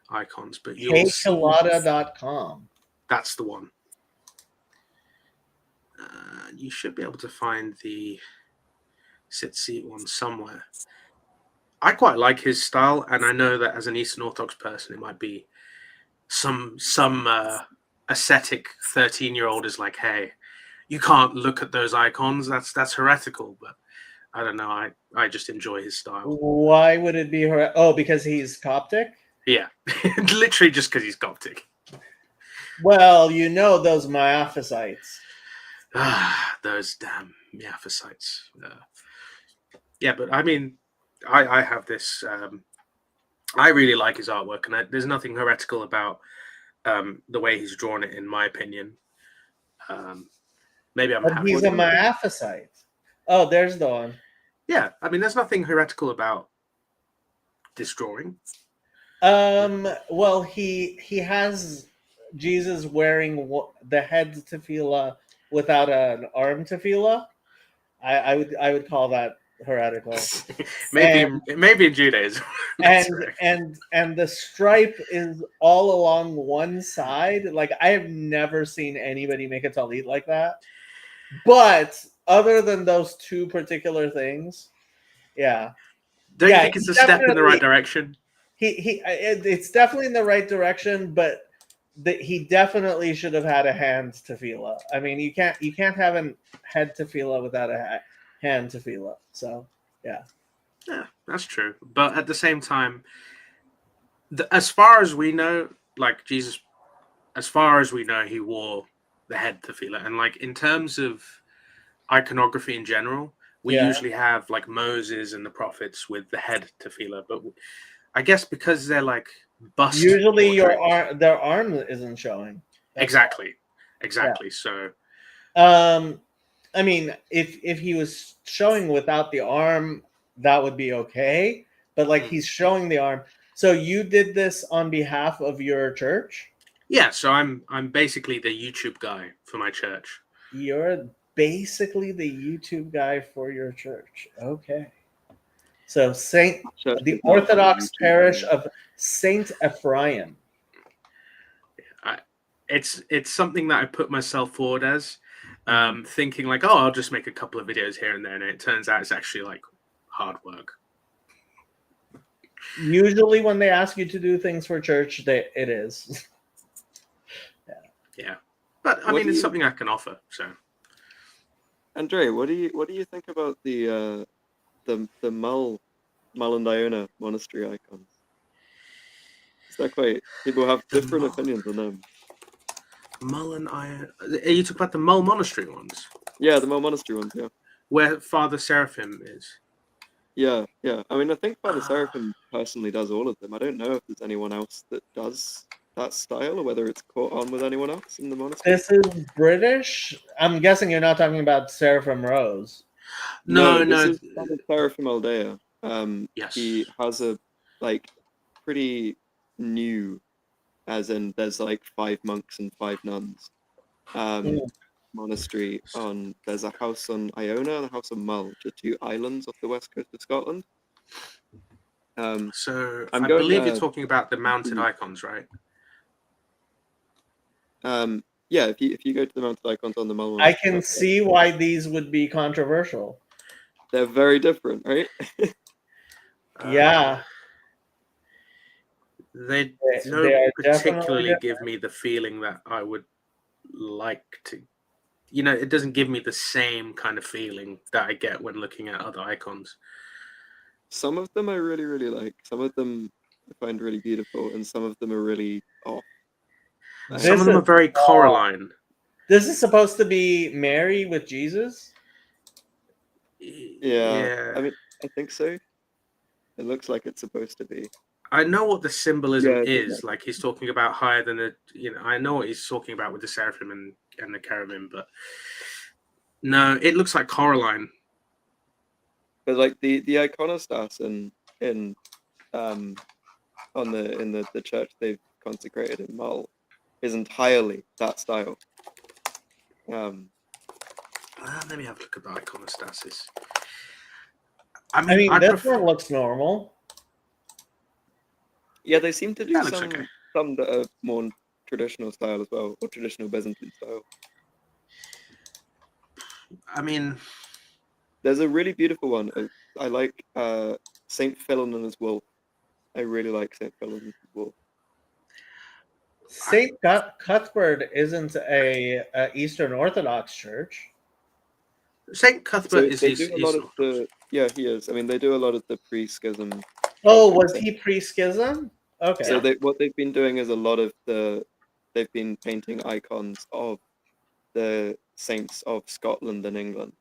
icons, but you'll see Kilada.com. that's the one. You should be able to find the sit-seat one somewhere. I quite like his style, and I know that as an Eastern Orthodox person, it might be some ascetic 13-year-old is like, hey, you can't look at those icons. That's heretical. But I don't know. I just enjoy his style. Why would it be her? Oh, because he's Coptic? Yeah, literally just because he's Coptic. Well, you know those Miaphysites. Those damn Miaphysites. Yeah, but I mean, I have this. I really like his artwork, and there's nothing heretical about the way he's drawn it, in my opinion. Maybe I'm. But he's a Miaphysite. Oh, there's the one. Yeah, I mean, there's nothing heretical about this drawing. Well, he has Jesus wearing the head tefillah without an arm tefillah. I would call that heretical. maybe in Judaism. and the stripe is all along one side. Like, I have never seen anybody make a talit like that. But other than those two particular things, yeah, Don't you Yeah, think it's he a step in the right definitely- direction? It's definitely in the right direction, but he definitely should have had a hand tefillah. I mean, you can't have a head tefillah without a hand tefillah. So Yeah, that's true. But at the same time, as far as we know, like Jesus, as far as we know, he wore the head tefillah. And like in terms of iconography in general, we Yeah. usually have like Moses and the prophets with the head tefillah. But I guess because they're like bust. usually portraits- their arm isn't showing. That's Exactly. So I mean, if he was showing without the arm, that would be okay. But like he's showing the arm. So you did this on behalf of your church? yeah, so I'm basically the YouTube guy for my church. You're basically the YouTube guy for your church. Okay. So Church the is not Orthodox YouTube parish thing. of Saint Ephraim. It's something that I put myself forward as, thinking like, oh, I'll just make a couple of videos here and there, and it turns out it's actually like hard work. Usually, when they ask you to do things for church, it is. Yeah, but I What mean, do it's you- something I can offer. So Andre, what do you think about the Mull and Iona monastery icons? Is that quite? People have The different Mull- opinions on them. Mull and Iron. Are you talking about the Mull Monastery ones, Yeah, the Mull monastery ones. Yeah, where Father Seraphim is? yeah. I mean, I think Father Ah. Seraphim personally does all of them. I don't know if there's anyone else that does that style, or whether it's caught on with anyone else in the monastery. This is British. I'm guessing you're not talking about Seraphim Rose. No. This is Father Seraphim Aldea. Yes. He has a like pretty new, as in there's like 5 monks and 5 nuns. Monastery on there's a house on Iona and a house on Mull, which are 2 islands off the west coast of Scotland. So I'm I going, believe you're talking about the mounted icons, right? Yeah, if you go to the mounted icons on the Mull, I can see why these would be controversial. they're very different, right? Yeah, They they don't are particularly definitely give me the feeling that I would like to. You know, it doesn't give me the same kind of feeling that I get when looking at other icons. Some of them I really, really like. Some of them I find really beautiful, and some of them are really off. Some of them are very Coraline. This is supposed to be Mary with Jesus. Yeah. I mean, I think so. It looks like it's supposed to be. I know what the symbolism Yeah, is. Like he's talking about higher than the. You know, I know what he's talking about with the seraphim and the cherubim, but no, it looks like Coraline. But like the iconostas in on the church they've consecrated in Mull is entirely that style. Let me have a look at the iconostasis. I mean, I this prefer- one looks normal. Yeah, they seem to do That looks some okay. some that are more traditional style as well, or traditional Byzantine style. I mean, There's a really beautiful one. I like Saint Philon and his wolf. I really like Saint Philon and his wolf. Saint Cuthbert isn't a Eastern Orthodox church. Saint Cuthbert is they his. do a lot of the he is. I mean, they do a lot of the pre-schism. Oh, was he pre-schism? Okay. So what they've been doing is a lot of they've been painting icons of the saints of Scotland and England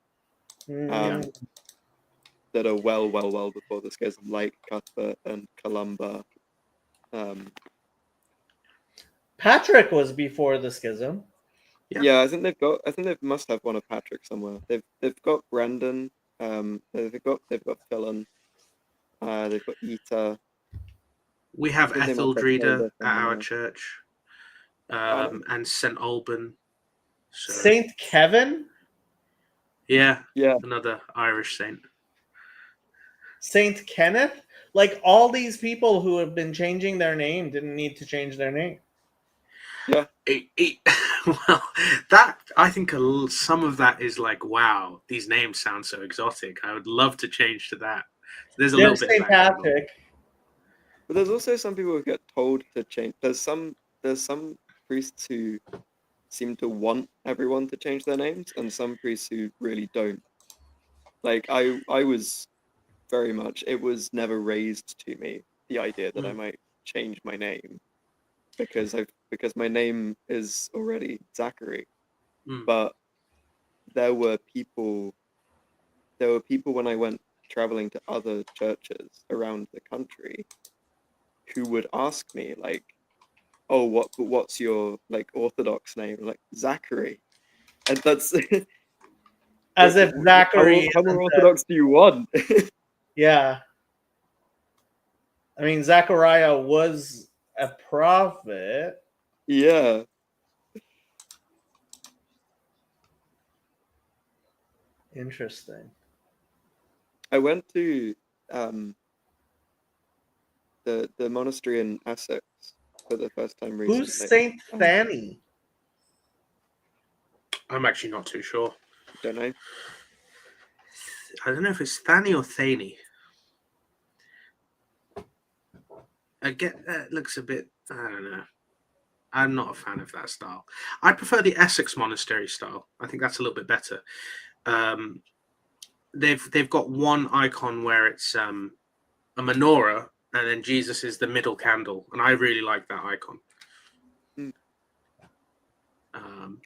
that are well before the schism, like Cuthbert and Columba. Patrick was before the schism. Yeah. I think they must have one of Patrick somewhere. They've got Brendan. They've got Philon. They've got Eta. We have I think they must have Etheldreda Hilda at our somewhere. church, and St. Alban. So, Saint Kevin, yeah, Yeah, another Irish saint. Saint Kenneth. Like all these people who have been changing their name didn't need to change their name. Well, that I think some of that is like, wow, these names sound so exotic. I would love to change to that. There's a There's little bit St. of that going on. Patrick. But there's also some people who get told to change. There's some priests who seem to want everyone to change their names, and some priests who really don't. Like I was very much. It was never raised to me the idea that I might change my name because my name is already Zachary. But there were people when I went traveling to other churches around the country who would ask me like, "Oh, what's your like Orthodox name?" I'm like, Zachary, and that's As if Zachary. How more Orthodox do you want? Yeah. I mean, Zechariah was a prophet. Yeah. Interesting. I went to the monastery in Essex for the first time recently. Who's Saint Fanny? I'm actually not too sure. Don't know. I don't know if it's Thani or Thany. It looks a bit. I don't know. I'm not a fan of that style. I prefer the Essex monastery style. I think that's a little bit better. They've got one icon where it's a menorah, and then Jesus is the middle candle, and I really like that icon.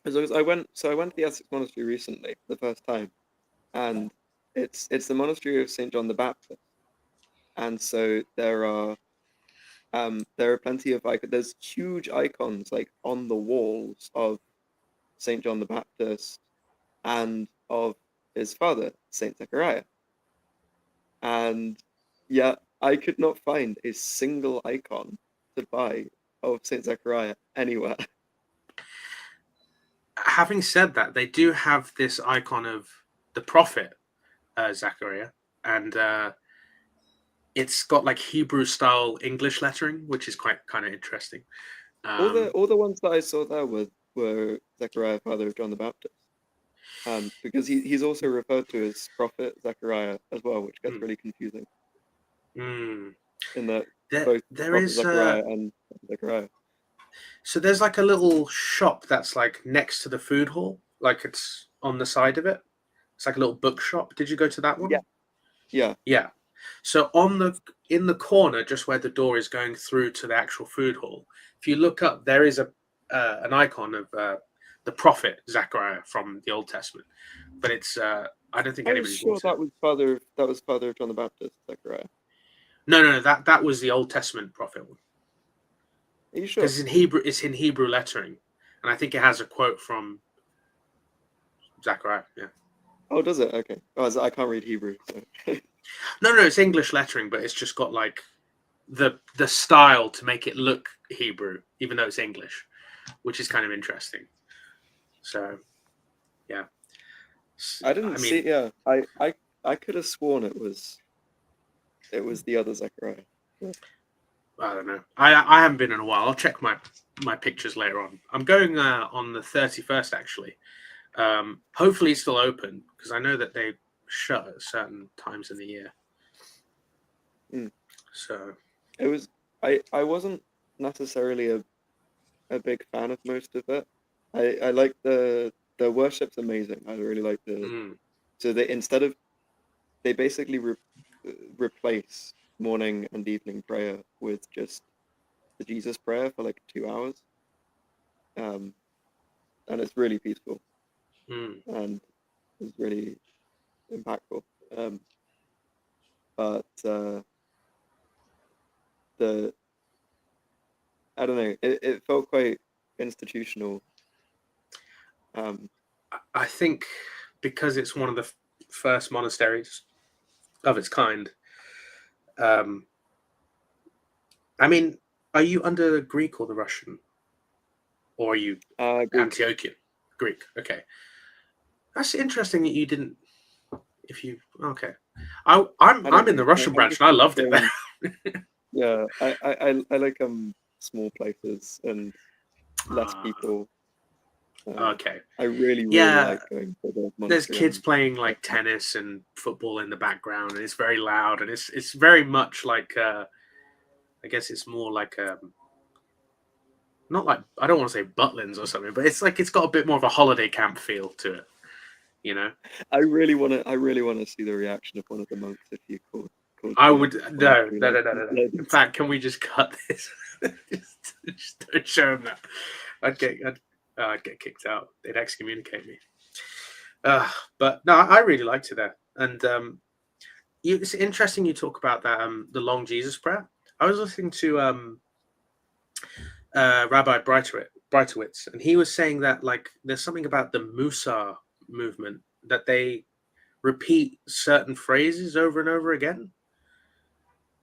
I went to the Essex monastery recently, the first time, and it's the monastery of St. John the Baptist, and so there are plenty of there's huge icons like on the walls of St. John the Baptist and of his father, Saint Zechariah, and yeah, I could not find a single icon to buy of Saint Zechariah anywhere. Having said that, they do have this icon of the prophet Zechariah, and it's got like Hebrew style English lettering, which is quite kind of interesting. All the ones that I saw there were Zechariah, father of John the Baptist, because he's also referred to as prophet Zechariah as well, which gets really confusing. In that both there is Zechariah and Zechariah. So there's like a little shop that's like next to the food hall, like it's on the side of it. It's like a little bookshop. Did you go to that one? Yeah. So in the corner, just where the door is going through to the actual food hall, if you look up, there is an icon of the prophet Zechariah from the Old Testament. But it's I don't think anybody sure bought that it. was father of John the Baptist, Zechariah. No, that was the Old Testament prophet one. Are you sure? Because it's in Hebrew lettering, and I think it has a quote from Zechariah. Yeah. Oh, does it? Okay. Oh, I can't read Hebrew. So. No, it's English lettering, but it's just got like the style to make it look Hebrew, even though it's English, which is kind of interesting. So, yeah. I didn't see. Yeah, I could have sworn it was the other Zechariah. Yeah. I don't know. I haven't been in a while. I'll check my pictures later on. I'm going on the 31st actually. Hopefully it's still open because I know that they shut at certain times in the year. So it was. I wasn't necessarily a big fan of most of it. I like the worship's amazing. I really like the. So they basically replace morning and evening prayer with just the Jesus prayer for like 2 hours, and it's really peaceful, and it's really impactful. But I don't know, it felt quite institutional. I think because it's one of the first monasteries of its kind. I mean, are you under the Greek or the Russian? Or are you Antiochian? Greek. Okay. That's interesting that you didn't. I'm in the Russian branch and I loved it. Yeah, I like small places and less people. Okay. I really Yeah. like going to the There's Monastery kids and- playing like tennis and football in the background, and it's very loud, and it's very much like I guess it's more like not like, I don't want to say Butlins or something, but it's like it's got a bit more of a holiday camp feel to it, you know. I really want to see the reaction of one of the monks if you called. I the would Monastery no. like- In fact, can we just cut this? just don't show them that. I'd get kicked out. They'd excommunicate me. But no, I really liked it there, and it's interesting you talk about that the long Jesus prayer. I was listening to Rabbi Breitowitz, and he was saying that like there's something about the Musar movement that they repeat certain phrases over and over again,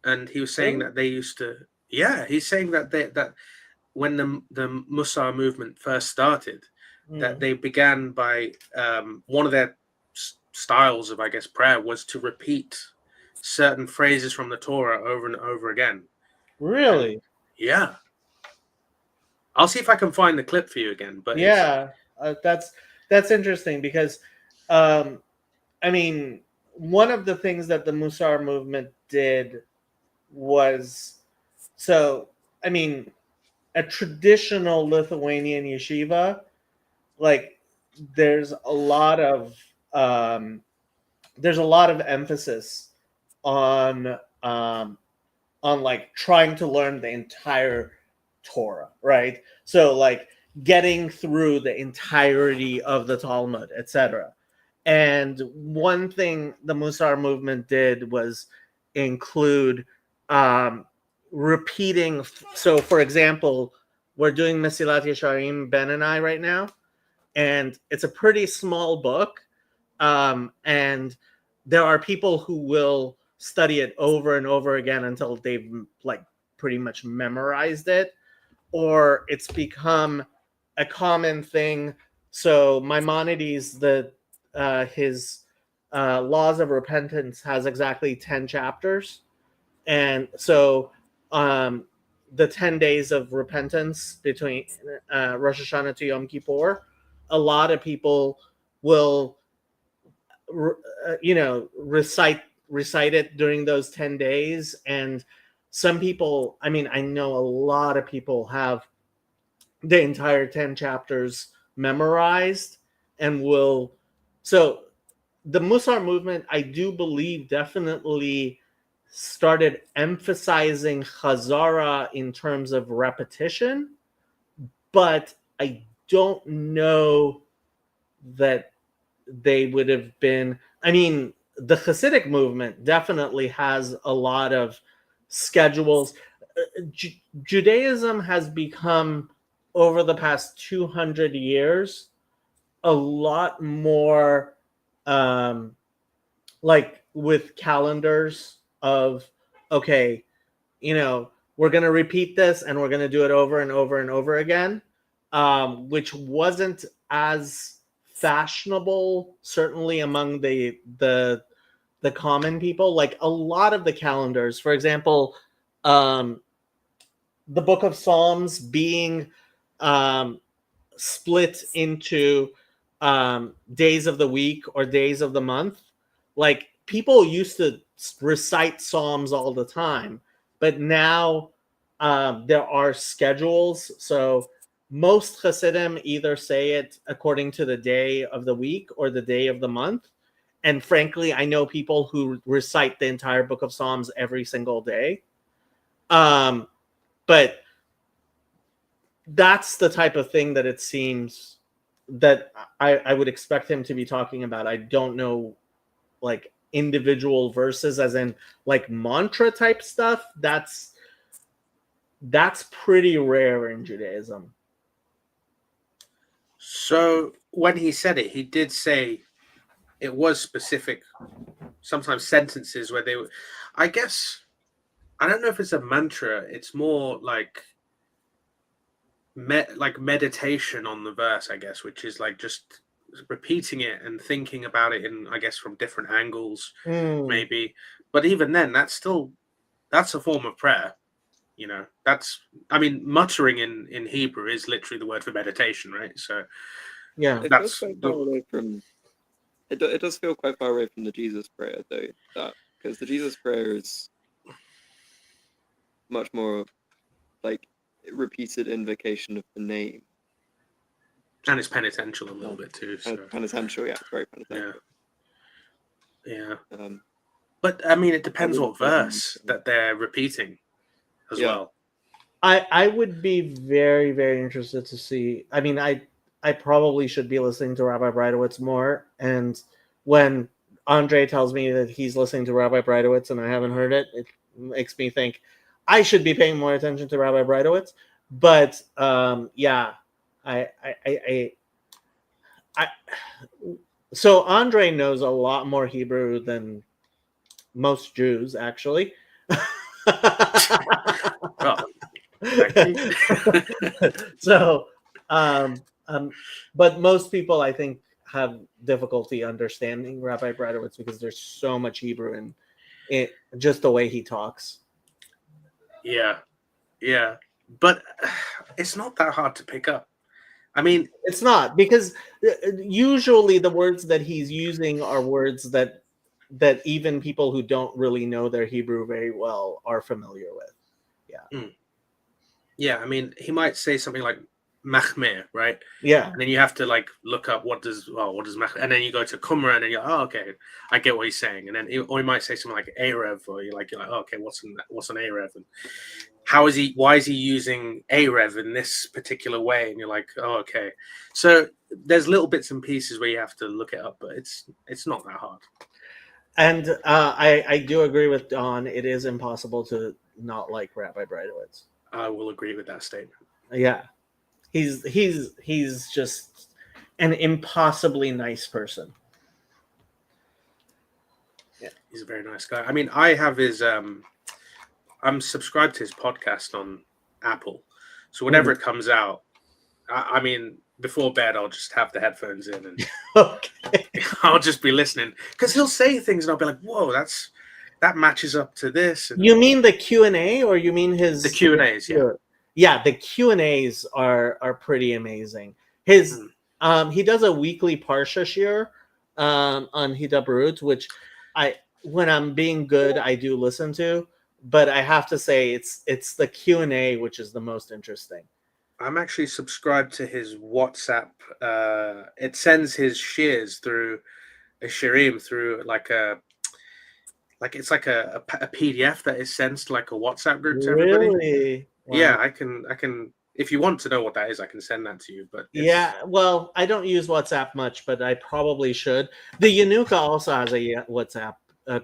and he was saying that they used to. Yeah, he's saying that that when the Musar movement first started, that they began by one of their styles of, I guess, prayer was to repeat certain phrases from the Torah over and over again. Really? Yeah. I'll see if I can find the clip for you again. But Yeah, that's interesting because, I mean, one of the things that the Musar movement did was, so I mean, a traditional Lithuanian yeshiva, like there's a lot of emphasis on like trying to learn the entire Torah, right? So like getting through the entirety of the Talmud, etc. And one thing the Musar movement did was include repeating. So, for example, we're doing Mesilat Yesharim, Ben and I, right now, and it's a pretty small book. And there are people who will study it over and over again until they've like pretty much memorized it, or it's become a common thing. So Maimonides, his Laws of Repentance has exactly 10 chapters, and so the 10 days of repentance between Rosh Hashanah to Yom Kippur, a lot of people will recite it during those 10 days. And some people, I mean, I know a lot of people have the entire 10 chapters memorized and will. So the Musar movement, I do believe, definitely started emphasizing Chazara in terms of repetition, but I don't know that they would have been. I mean, the Hasidic movement definitely has a lot of schedules. Judaism has become, over the past 200 years, a lot more like with calendars of, okay, we're going to repeat this and we're going to do it over and over and over again, which wasn't as fashionable, certainly among the common people. Like a lot of the calendars, for example, the Book of Psalms being split into days of the week or days of the month. Like people used to recite Psalms all the time, but now there are schedules. So most Hasidim either say it according to the day of the week or the day of the month. And frankly, I know people who recite the entire Book of Psalms every single day. But that's the type of thing that it seems that I would expect him to be talking about. I don't know, like individual verses as in like mantra type stuff. That's pretty rare in Judaism. So when he said it, he did say it was specific, sometimes sentences where they were, I guess, I don't know if it's a mantra. It's more like meditation on the verse, I guess, which is like just repeating it and thinking about it in, I guess, from different angles, maybe. But even then, that's a form of prayer. That's, I mean, muttering in Hebrew is literally the word for meditation, right? So Yeah. It that's does quite far away from. It does feel quite far away from the Jesus prayer, though. That because the Jesus prayer is much more like repeated invocation of the name. and it's penitential a little bit too. So Penitential, yeah, it's very penitential. yeah. Um, But I mean, it depends wouldn't what say verse that they're repeating as well. I would be very, very interested to see. I mean, I probably should be listening to Rabbi Breitowitz more. And when Andre tells me that he's listening to Rabbi Breitowitz and I haven't heard it, it makes me think I should be paying more attention to Rabbi Breitowitz. But yeah, I so Andre knows a lot more Hebrew than most Jews, actually. Well, thank you. So, but most people, I think, have difficulty understanding Rabbi Bradowitz because there's so much Hebrew in it, just the way he talks. Yeah, but it's not that hard to pick up. I mean, It's not, because usually the words that he's using are words that even people who don't really know their Hebrew very well are familiar with. yeah, I mean, he might say something like machmir, right? Yeah. And then you have to like look up what does machmir, and then you go to kumra, and then you're okay, I get what he's saying. And then or he might say something like erev, or you're like okay, what's an erev, and why is he using erev in this particular way? And you're like, oh, okay. So there's little bits and pieces where you have to look it up, but it's not that hard. And I do agree with Don. It is impossible to not like Rabbi Breitowitz. I will agree with that statement. Yeah, he's just an impossibly nice person. Yeah, he's a very nice guy. I mean, I have his I'm subscribed to his podcast on Apple, so whenever it comes out, I mean, before bed I'll just have the headphones in and Okay. I'll just be listening, because he'll say things and I'll be like, whoa, that matches up to this. And You mean the Q&A, or you mean his the Q&As? Yeah. Yeah, the Q&As are pretty amazing. His he does a weekly Parsha shir on Hidabrut, which when I'm being good, I do listen to, but I have to say it's the Q&A which is the most interesting. I'm actually subscribed to his WhatsApp. It sends his shears through a shirim through it's like a PDF that is sent to like a WhatsApp group to everybody. Really? Wow. Yeah, I can. If you want to know what that is, I can send that to you. But yeah, well, I don't use WhatsApp much, but I probably should. The Yanuka also has a WhatsApp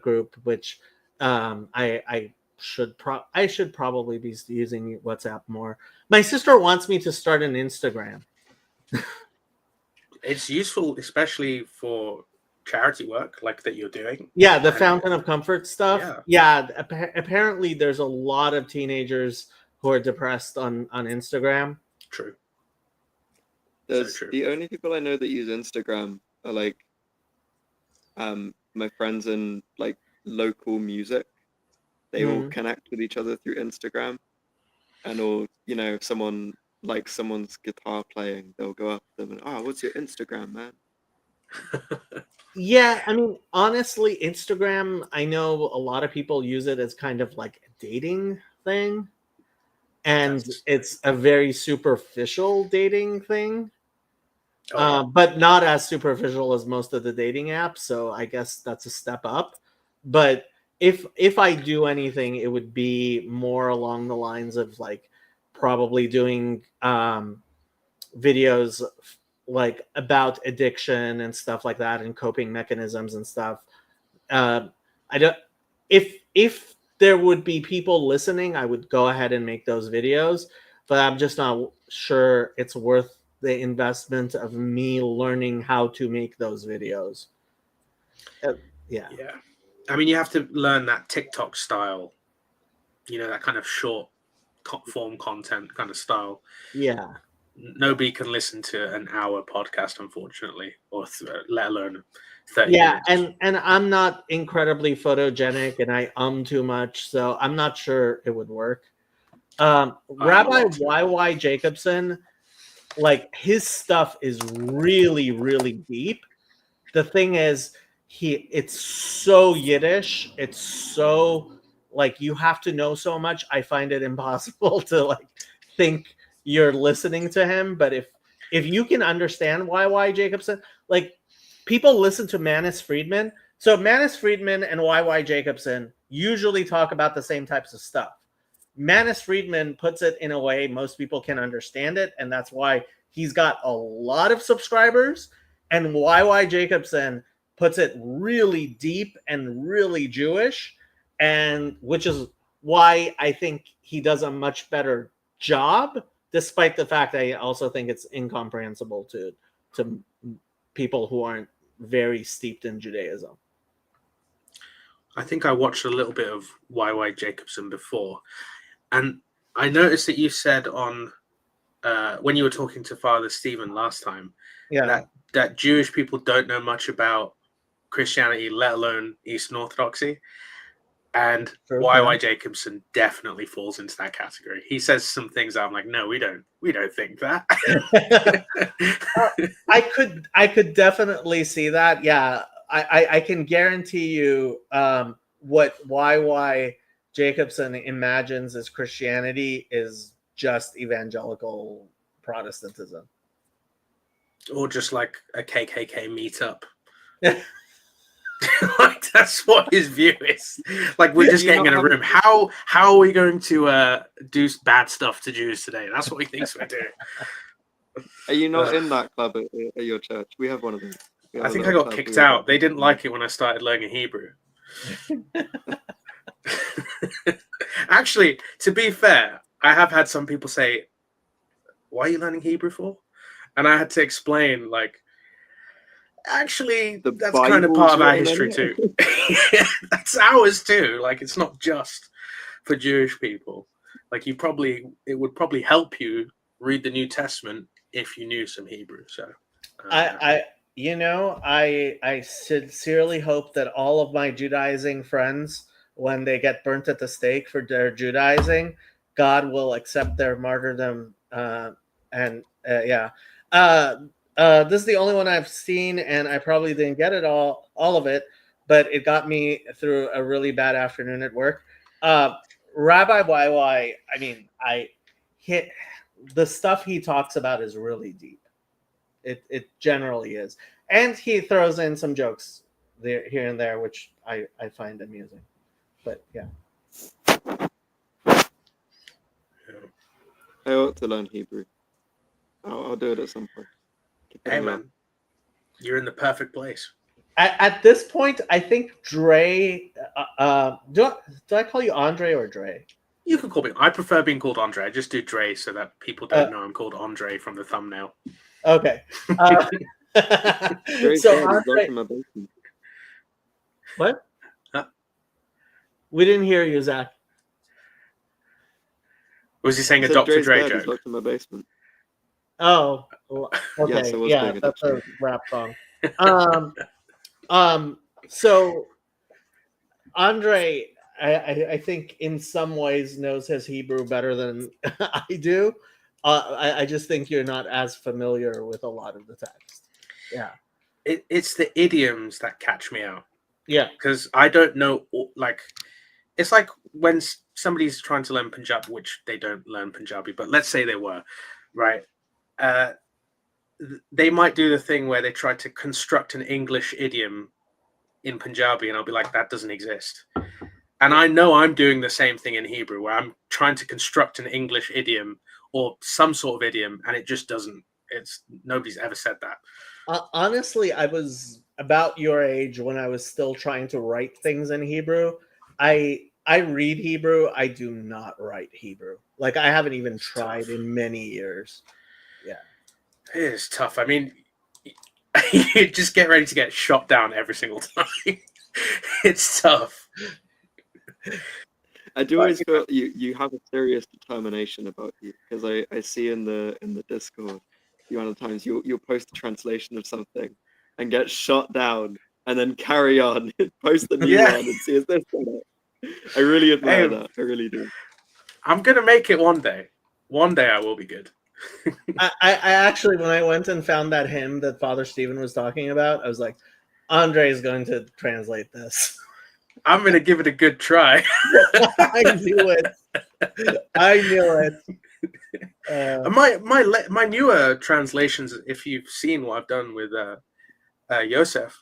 group, which I should probably be using WhatsApp more. My sister wants me to start an Instagram. It's useful, especially for charity work like that you're doing. Yeah, the Fountain of Comfort stuff. Yeah. Apparently there's a lot of teenagers who are depressed on Instagram. True. There's So true. the only people I know that use Instagram are like my friends in like local music. They all connect with each other through Instagram, and or if someone likes someone's guitar playing, they'll go up to them and what's your Instagram, man? Yeah, I mean, honestly, Instagram, I know a lot of people use it as kind of like a dating thing. And it's a very superficial dating thing. But not as superficial as most of the dating apps. So I guess that's a step up. But if I do anything, it would be more along the lines of like probably doing videos like about addiction and stuff like that, and coping mechanisms and stuff. I don't. If there would be people listening, I would go ahead and make those videos, but I'm just not sure it's worth the investment of me learning how to make those videos. Yeah. I mean, you have to learn that TikTok style, that kind of short form content kind of style. Yeah. Nobody can listen to an hour podcast, unfortunately, or let alone 30 minutes. And I'm not incredibly photogenic, and I too much, so I'm not sure it would work. Rabbi YY Jacobson, like his stuff is really, really deep. The thing is, it's so Yiddish. It's so like you have to know so much. I find it impossible to like think you're listening to him. But if you can understand YY Jacobson, like people listen to Manis Friedman. So Manis Friedman and YY Jacobson usually talk about the same types of stuff. Manis Friedman puts it in a way most people can understand it, and that's why he's got a lot of subscribers. And YY Jacobson puts it really deep and really Jewish, and which is why I think he does a much better job, despite the fact I also think it's incomprehensible to people who aren't very steeped in Judaism. I think I watched a little bit of YY Jacobson before, and I noticed that you said on when you were talking to Father Stephen last time, that Jewish people don't know much about Christianity, let alone Eastern Orthodoxy. And YY Jacobson definitely falls into that category. He says some things that I'm like, no, we don't think that. I could definitely see that. Yeah, I can guarantee you what YY Jacobson imagines as Christianity is just evangelical Protestantism. Or just like a KKK meetup. Like that's what his view is. Like we're just getting in a room. How are we going to do bad stuff to Jews today? That's what he thinks we're doing. Are you not in that club at your church? We have one of those. I think I got kicked out. They didn't like it when I started learning Hebrew. Actually, to be fair, I have had some people say, "Why are you learning Hebrew for?" And I had to explain, like, actually, that's kind of part of our history too. That's ours too. Like, it's not just for Jewish people. Like, it would probably help you read the New Testament if you knew some Hebrew. So, I sincerely hope that all of my Judaizing friends, when they get burnt at the stake for their Judaizing, God will accept their martyrdom. This is the only one I've seen, and I probably didn't get it all of it, but it got me through a really bad afternoon at work. Rabbi YY, I mean, the stuff he talks about is really deep. It generally is, and he throws in some jokes there, here and there, which I find amusing. But yeah, I ought to learn Hebrew. I'll do it at some point. Hey man, you're in the perfect place. At this point, I think Dre. Do I call you Andre or Dre? You can call me. I prefer being called Andre. I just do Dre so that people don't know I'm called Andre from the thumbnail. Okay. So Andre, what? Huh? We didn't hear you, Zach. Was he saying a Dr. Dre joke? Locked in my basement. Oh, okay. Yes, yeah, that's a rap song. So Andre, I think in some ways knows his Hebrew better than I do. I just think you're not as familiar with a lot of the text. Yeah. It's the idioms that catch me out. Yeah. Because I don't know, like, it's like when somebody's trying to learn Punjabi, which they don't learn Punjabi, but let's say they were, right? They might do the thing where they try to construct an English idiom in Punjabi, and I'll be like, that doesn't exist. And I know I'm doing the same thing in Hebrew, where I'm trying to construct an English idiom or some sort of idiom, and it just doesn't. Nobody's ever said that. Honestly, I was about your age when I was still trying to write things in Hebrew. I read Hebrew. I do not write Hebrew. Like, I haven't even tried in many years. Yeah. It is tough. I mean, you just get ready to get shot down every single time. It's tough. I do always feel you have a serious determination about you, because I see in the Discord the amount of times you'll post a translation of something and get shot down and then carry on, post the new one and see is this better. I really admire that. I really do. I'm gonna make it one day. One day I will be good. I actually, when I went and found that hymn that Father Stephen was talking about, I was like, Andre is going to translate this. I'm gonna give it a good try. I knew it. I knew it. My newer translations, if you've seen what I've done with Yosef,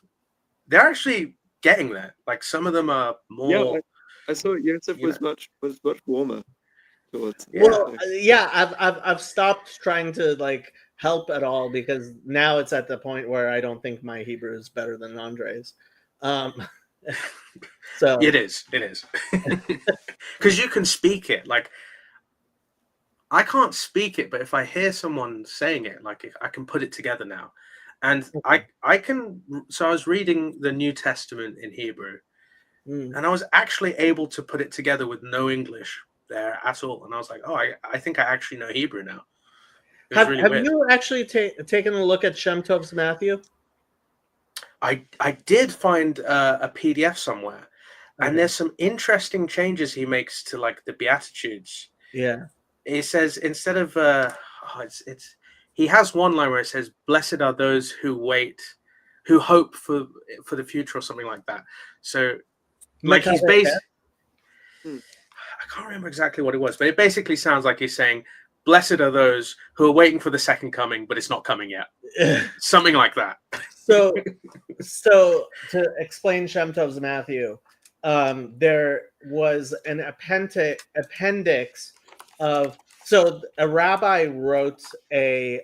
they're actually getting there. Like some of them are more. Yeah, I saw Yosef you was much warmer towards. Yeah. Well, yeah, I've stopped trying to like help at all because now it's at the point where I don't think my Hebrew is better than Andre's. So It is, because you can speak it. Like I can't speak it, but if I hear someone saying it, like I can put it together now, and I can. So I was reading the New Testament in Hebrew, and I was actually able to put it together with no English there at all. And I was like, oh, I think I actually know Hebrew now. Have you actually taken a look at Shem Tov's Matthew? I did find a PDF somewhere, and there's some interesting changes he makes to like the Beatitudes. Yeah. It says instead of he has one line where it says, "Blessed are those who wait, who hope for the future," or something like that. So, like he's based. I can't remember exactly what it was, but it basically sounds like he's saying, "Blessed are those who are waiting for the second coming, but it's not coming yet." Something like that. So to explain Shem Tov's Matthew, there was an appendix of. So a rabbi wrote a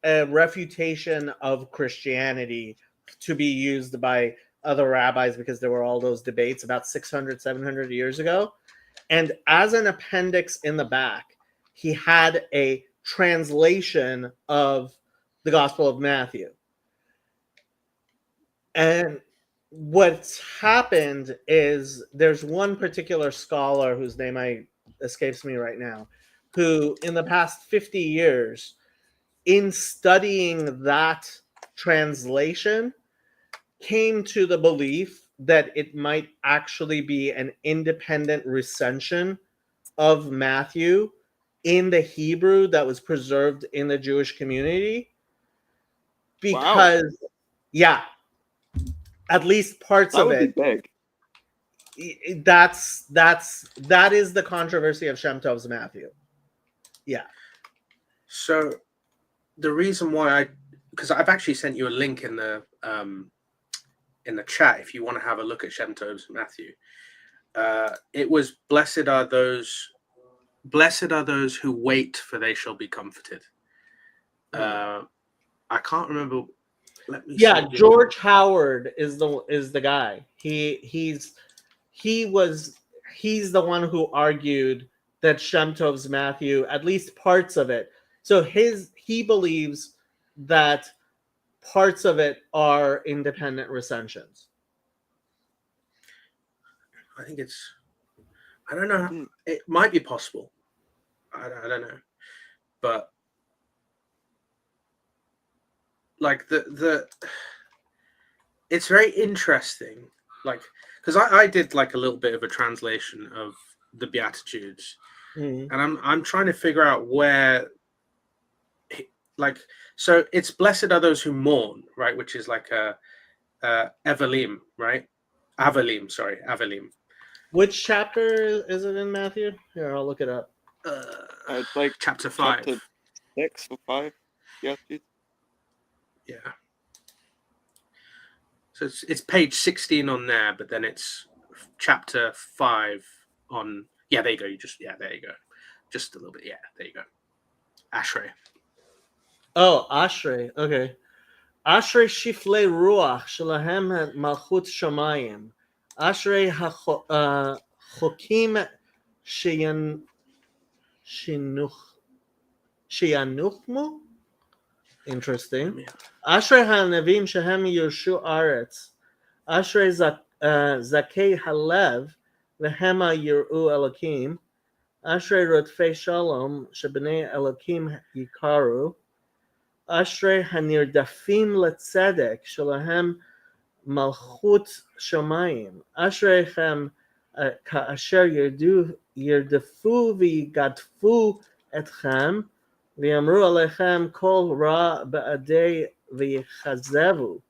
refutation of Christianity to be used by other rabbis because there were all those debates about 600, 700 years ago. And as an appendix in the back, he had a translation of the Gospel of Matthew. And what's happened is there's one particular scholar whose name escapes me right now, who in the past 50 years, in studying that translation, came to the belief that it might actually be an independent recension of Matthew in the Hebrew that was preserved in the Jewish community. Because, yeah, at least parts that of would it. Be big. That is the controversy of Shem Tov's Matthew. Yeah. So the reason why because I've actually sent you a link in the chat if you want to have a look at Shem Tov's Matthew. It was blessed are those who wait, for they shall be comforted. I can't remember. Let me see. George Howard is the guy. He's the one who argued that Shem Tov's Matthew, at least parts of it. So he believes that parts of it are independent recensions. I think I don't know. It might be possible. I don't know, but like it's very interesting. Like because I did like a little bit of a translation of the Beatitudes, and I'm trying to figure out where. Like so, it's blessed are those who mourn, right? Which is like Evalim, right? Avalim. Which chapter is it in Matthew? Here, I'll look it up. It's like chapter 5. Chapter 6 or 5. Yeah. So it's page 16 on there, but then it's chapter 5 on. Yeah, there you go. There you go. Just a little bit. Yeah, there you go. Ashrei. Oh, Ashrei. Okay. Ashrei shiflei ruach shelahem malchut shamayim. Ashrei chokim sheyanuchmu. Interesting. Ashrei hanavim shehem yoshu aretz. Ashrei zakei halev vehema yiru Elokim. Ashrei rotfei shalom shebnei Elokim yikaru. Ashrei hanirdafim letzedek shelahem malchut shamayim. Ashreichem כאשר ירדפו ויגדפו אתכם, ויאמרו עליכם כל רע בעדי ויכזבו,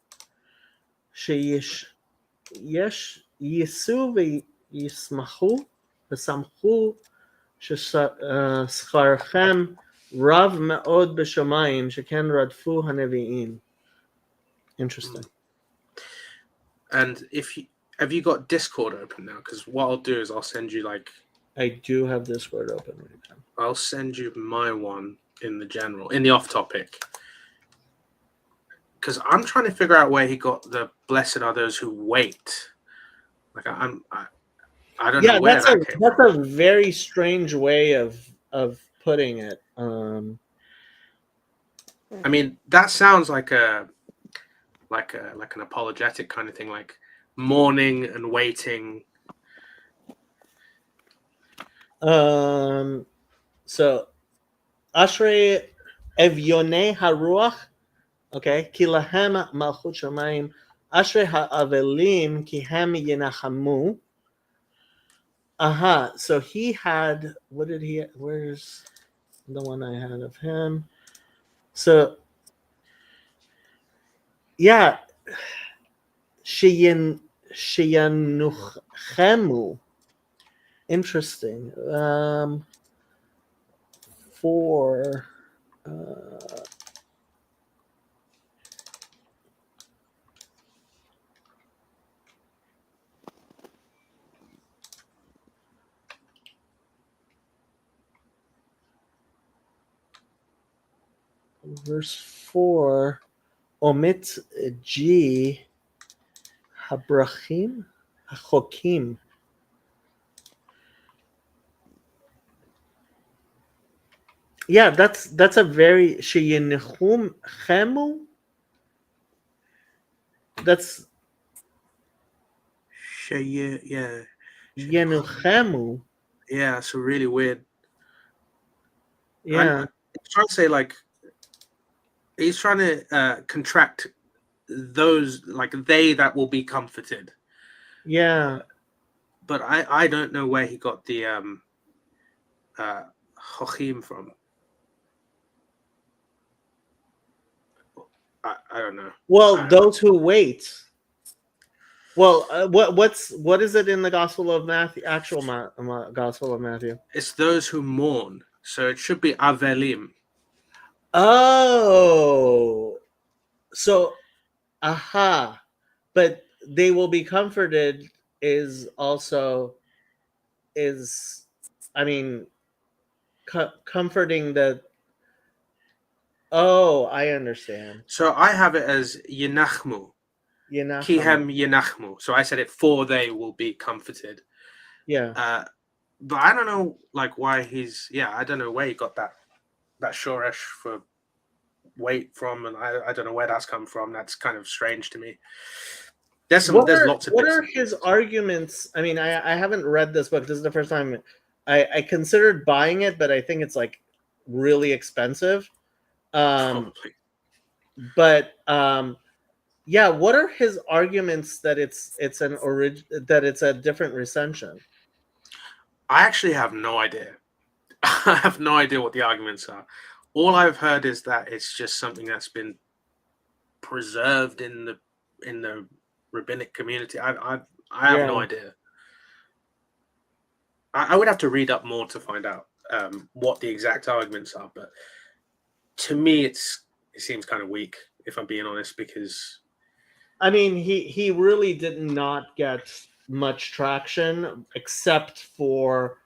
שייסעו וישמחו ששכרכם רב מאוד בשמיים, שכן רדפו הנביאים. Interesting. And have you got Discord open now? Because what I'll do is I'll send you I do have Discord open right now. I'll send you my one in the off topic. Because I'm trying to figure out where he got the blessed are those who wait. Like I don't know where that came that's from. a very strange way of putting it. I mean, that sounds like an apologetic kind of thing, like mourning and waiting. So Ashrei Evyonei Haruach, okay, Ki lahem malchut shamayim, Ashrei ha'avelim ki hem yenachamu. So he had, where's the one I had of him? So yeah, Sheyanuchemu. Interesting. For verse 4, omit G habrachim hachokim. Yeah, that's a very sheyenechum chemu. That's Yeah. yenuchemu. Yeah, it's a really weird. Yeah, He's trying to say he's trying to contract those they that will be comforted. yeah. But I don't know where he got the chochim from. I don't know. Well, those who wait. Well, what is it in the Gospel of Matthew? Actual Gospel of Matthew. It's those who mourn, so it should be avelim. Oh, so, but they will be comforted comforting the. Oh, I understand. So I have it as yenachmu. Kihem yenachmu. So I said it for they will be comforted. Yeah. But I don't know why I don't know where he got that shoresh for wait from, and I don't know where that's come from. That's kind of strange to me. There's lots of. What are his arguments? I mean, I haven't read this book. This is the first time I considered buying it, but I think it's really expensive. Probably. But yeah, what are his arguments that it's a different recension? I actually have no idea. I have no idea what the arguments are. All I've heard is that it's just something that's been preserved in the rabbinic community. I have no idea. I would have to read up more to find out what the exact arguments are, but to me it seems kind of weak, if I'm being honest, because I mean he really did not get much traction except for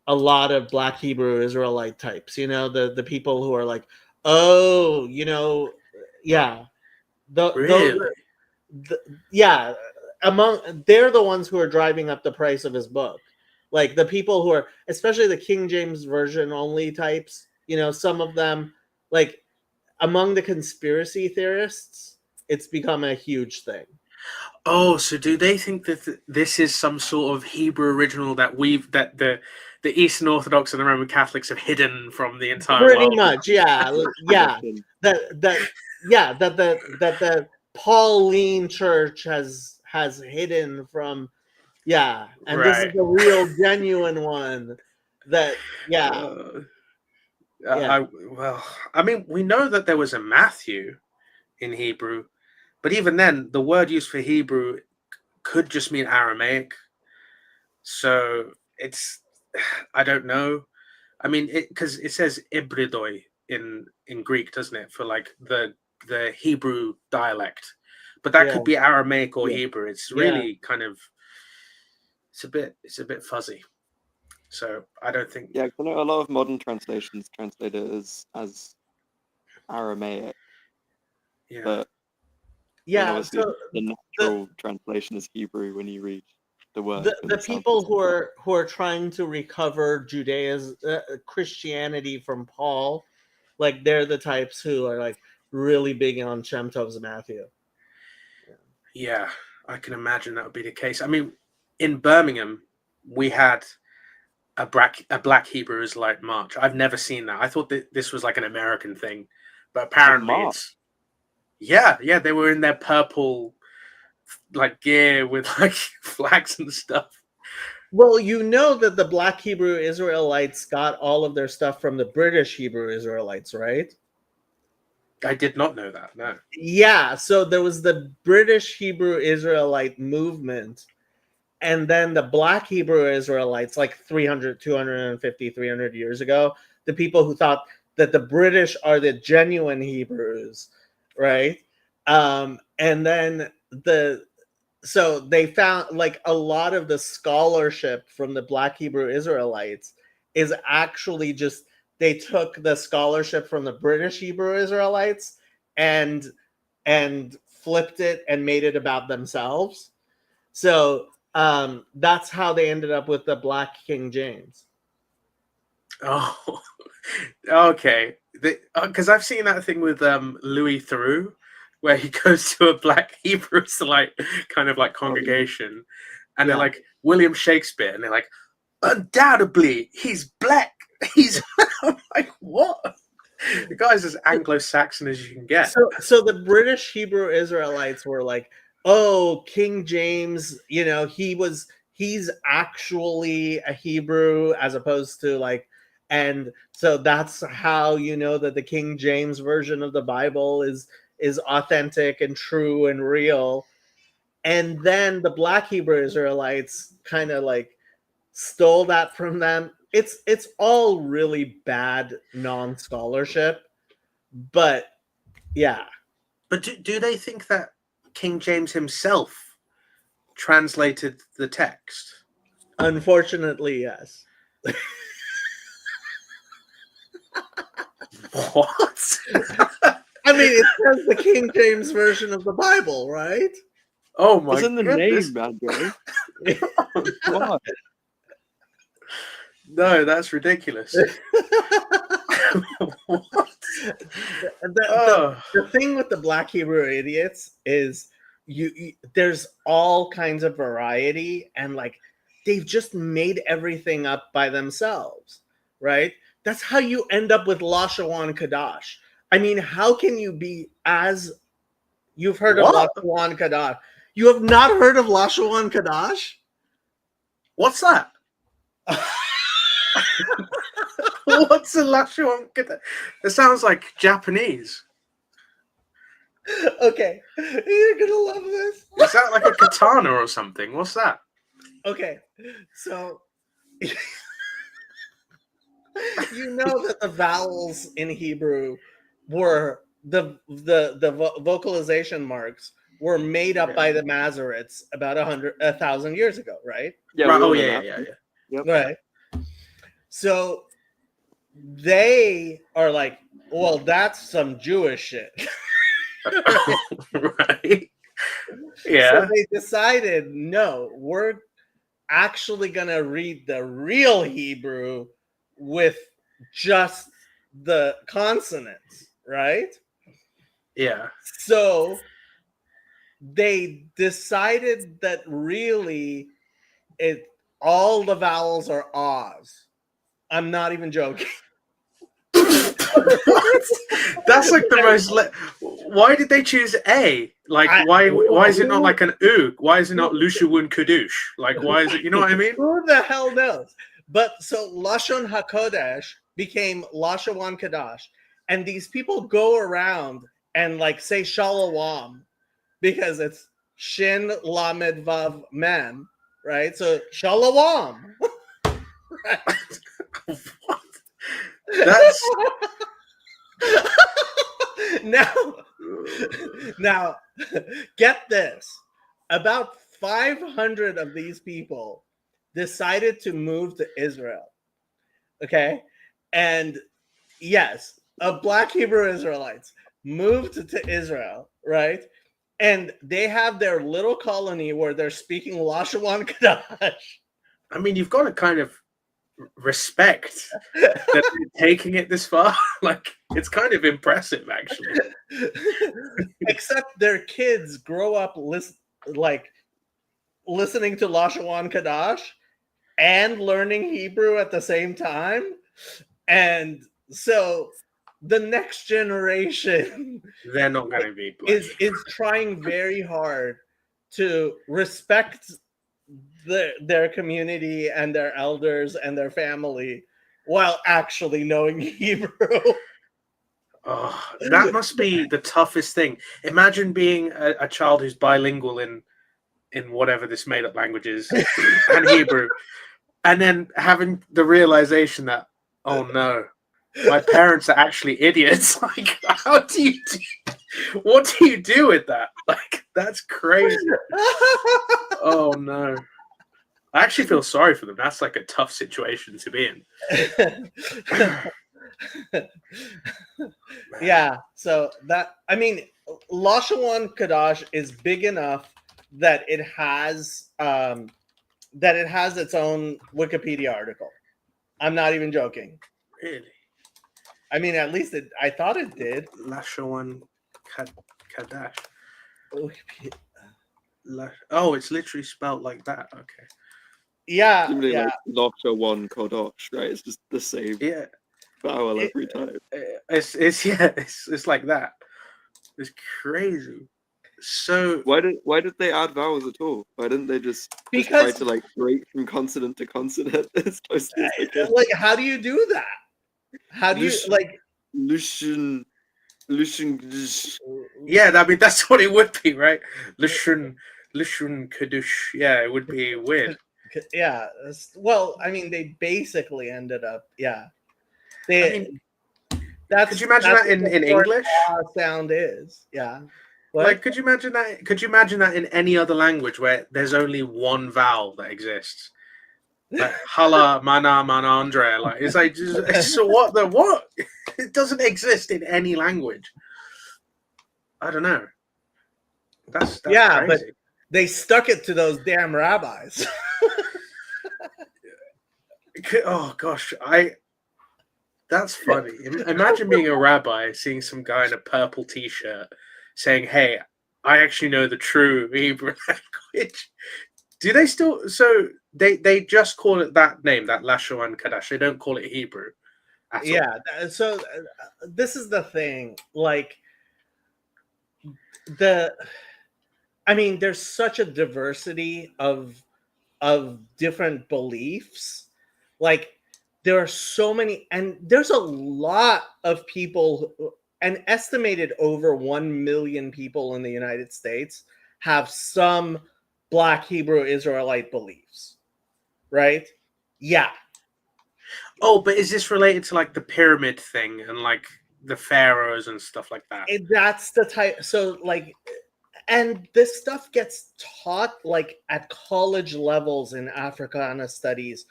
a lot of Black Hebrew Israelite types, the people who are they're the ones who are driving up the price of his book. The people who are, especially the King James Version only types, some of them, among the conspiracy theorists, it's become a huge thing. Oh, so do they think that this is some sort of Hebrew original that the Eastern Orthodox and the Roman Catholics have hidden from the entire world? Pretty much, yeah. That the Pauline Church has hidden from Yeah, and this is Right. the real genuine one. That yeah, yeah. Well, I mean, we know that there was a Matthew in Hebrew, but even then, the word used for Hebrew could just mean Aramaic. So it's, I don't know. I mean, because it says Ibridoi in Greek, doesn't it, for like the Hebrew dialect, but that Yeah. could be Aramaic or Yeah. Hebrew. It's Yeah. really kind of, it's a bit fuzzy. So I don't think. Yeah, 'cause I know a lot of modern translations translate it as Aramaic, Yeah. but Yeah, obviously so the natural translation is Hebrew when you read the word. the themselves. people who are trying to recover Judaism, Christianity from Paul, like they're the types who are like really big on Shem Tov's Matthew. Yeah, I can imagine that would be the case. I mean, in Birmingham, we had a black Hebrew Israelite march. I've never seen that. I thought that this was like an American thing, but apparently march? it's. Yeah, they were in their purple like gear with like flags and stuff. Well, you know that the Black Hebrew Israelites got all of their stuff from the British Hebrew Israelites, right? I did not know that. No. Yeah, so there was the British Hebrew Israelite movement, and then the Black Hebrew Israelites, like 300, 250, 300 years ago, the people who thought that the British are the genuine Hebrews, right? And then so they found like a lot of the scholarship from the Black Hebrew Israelites is actually just they took the scholarship from the British Hebrew Israelites and flipped it and made it about themselves. So that's how they ended up with the Black King James. Oh, okay. Because I've seen that thing with Louis Theroux, where he goes to a black Hebrew Israelite kind of like congregation, and they're like William Shakespeare, and they're like, undoubtedly he's black. He's I'm like, what? The guy's as Anglo-Saxon as you can get. So the British Hebrew Israelites were like, oh, King James, you know, he's actually a Hebrew as opposed to like, and so that's how you know that the King James version of the Bible is authentic and true and real. And then the Black Hebrew Israelites kind of like stole that from them. It's all really bad non-scholarship, but yeah. But do they think that King James himself translated the text? Unfortunately, yes. What? I mean, it says the King James version of the Bible, right? Oh my It's in the goodness. name, man, Come on. No, that's ridiculous. What? The thing with the Black Hebrew idiots is you there's all kinds of variety, and like they've just made everything up by themselves, right? That's how you end up with Lashawan Kadash. I mean, how can you be as you've heard of What? Lashawan Kadash? You have not heard of Lashawan Kadash? What's that? What's a Lashawan? It sounds like Japanese. Okay, you're gonna love this. Is that like a katana or something? What's that? Okay, so you know that the vowels in Hebrew were the vocalization marks were made up by the Masoretes about 1,000 years ago, right? Yeah. Right. we Oh all know yeah, that. yeah. Yep. Right. So they are like, well, that's some Jewish shit. Right. Yeah. So they decided, no, we're actually gonna read the real Hebrew with just the consonants, right? Yeah. So they decided that really all the vowels are Oz. I'm not even joking. That's like the most. Why did they choose A? Like, why is it not like an Oog? Why is it not Lushawun Kudush? Like, why is it? You know what I mean? Who the hell knows? But so Lashon HaKodesh became Lashawan Kadash, and these people go around and like say Shalom because it's Shin Lamed Vav Mem, right? So Shalom. Right. What? That's now get this. About 500 of these people decided to move to Israel. Okay? And yes, of Black Hebrew Israelites moved to Israel, right? And they have their little colony where they're speaking Lashawan Kadash. I mean, you've got to kind of respect that they're taking it this far. Like, it's kind of impressive, actually. Except their kids grow up listening to Lashawan Kadash and learning Hebrew at the same time. And so the next generation They're not going to be Black. is trying very hard to respect their community and their elders and their family while actually knowing Hebrew. Oh, that must be the toughest thing. Imagine being a child who's bilingual in whatever this made-up language is and Hebrew, and then having the realization that, oh no, my parents are actually idiots. Like, what do you do with that? Like, that's crazy. Oh no. I actually feel sorry for them. That's like a tough situation to be in. Yeah, so that, I mean, Lashawan Kadash is big enough that it has its own Wikipedia article. I'm not even joking. Really? I mean, at least I thought it did. Lashawan Kadash. Wikipedia. Oh, it's literally spelled like that. Okay. Yeah, Similarly, yeah. like Lashawan Kodosh, right? It's just the same Yeah. vowel every time. It's like that. It's crazy. So Why did they add vowels at all? Why didn't they just try Because to like break from consonant to consonant as closely as they could? like, how do you do that? How do you like? Lushan. yeah, I mean that's what it would be, right? Lishun Kadush. Yeah, it would be weird. Yeah. Well, I mean, they basically ended up. Yeah. I mean, That's could you imagine that's that what in the English? sound is. Yeah. What? Like, could you imagine that? Could you imagine that in any other language where there's only one vowel that exists? Like hala, mana, manandre. Like, it's like, so what? It doesn't exist in any language. I don't know. That's Yeah, crazy. but they stuck it to those damn rabbis. Oh gosh, that's funny. Imagine being a rabbi, seeing some guy in a purple t-shirt saying, "Hey, I actually know the true Hebrew language." Do they still? So they just call it that name, that Lashawan Kadash. They don't call it Hebrew at all. Yeah. So this is the thing. Like I mean, there's such a diversity of different beliefs. Like, there are so many, and there's a lot of people, an estimated over 1 million people in the United States have some Black Hebrew Israelite beliefs, right? Yeah. Oh, but is this related to like the pyramid thing and like the pharaohs and stuff like that? That's the type. So like, and this stuff gets taught like at college levels in Africana studies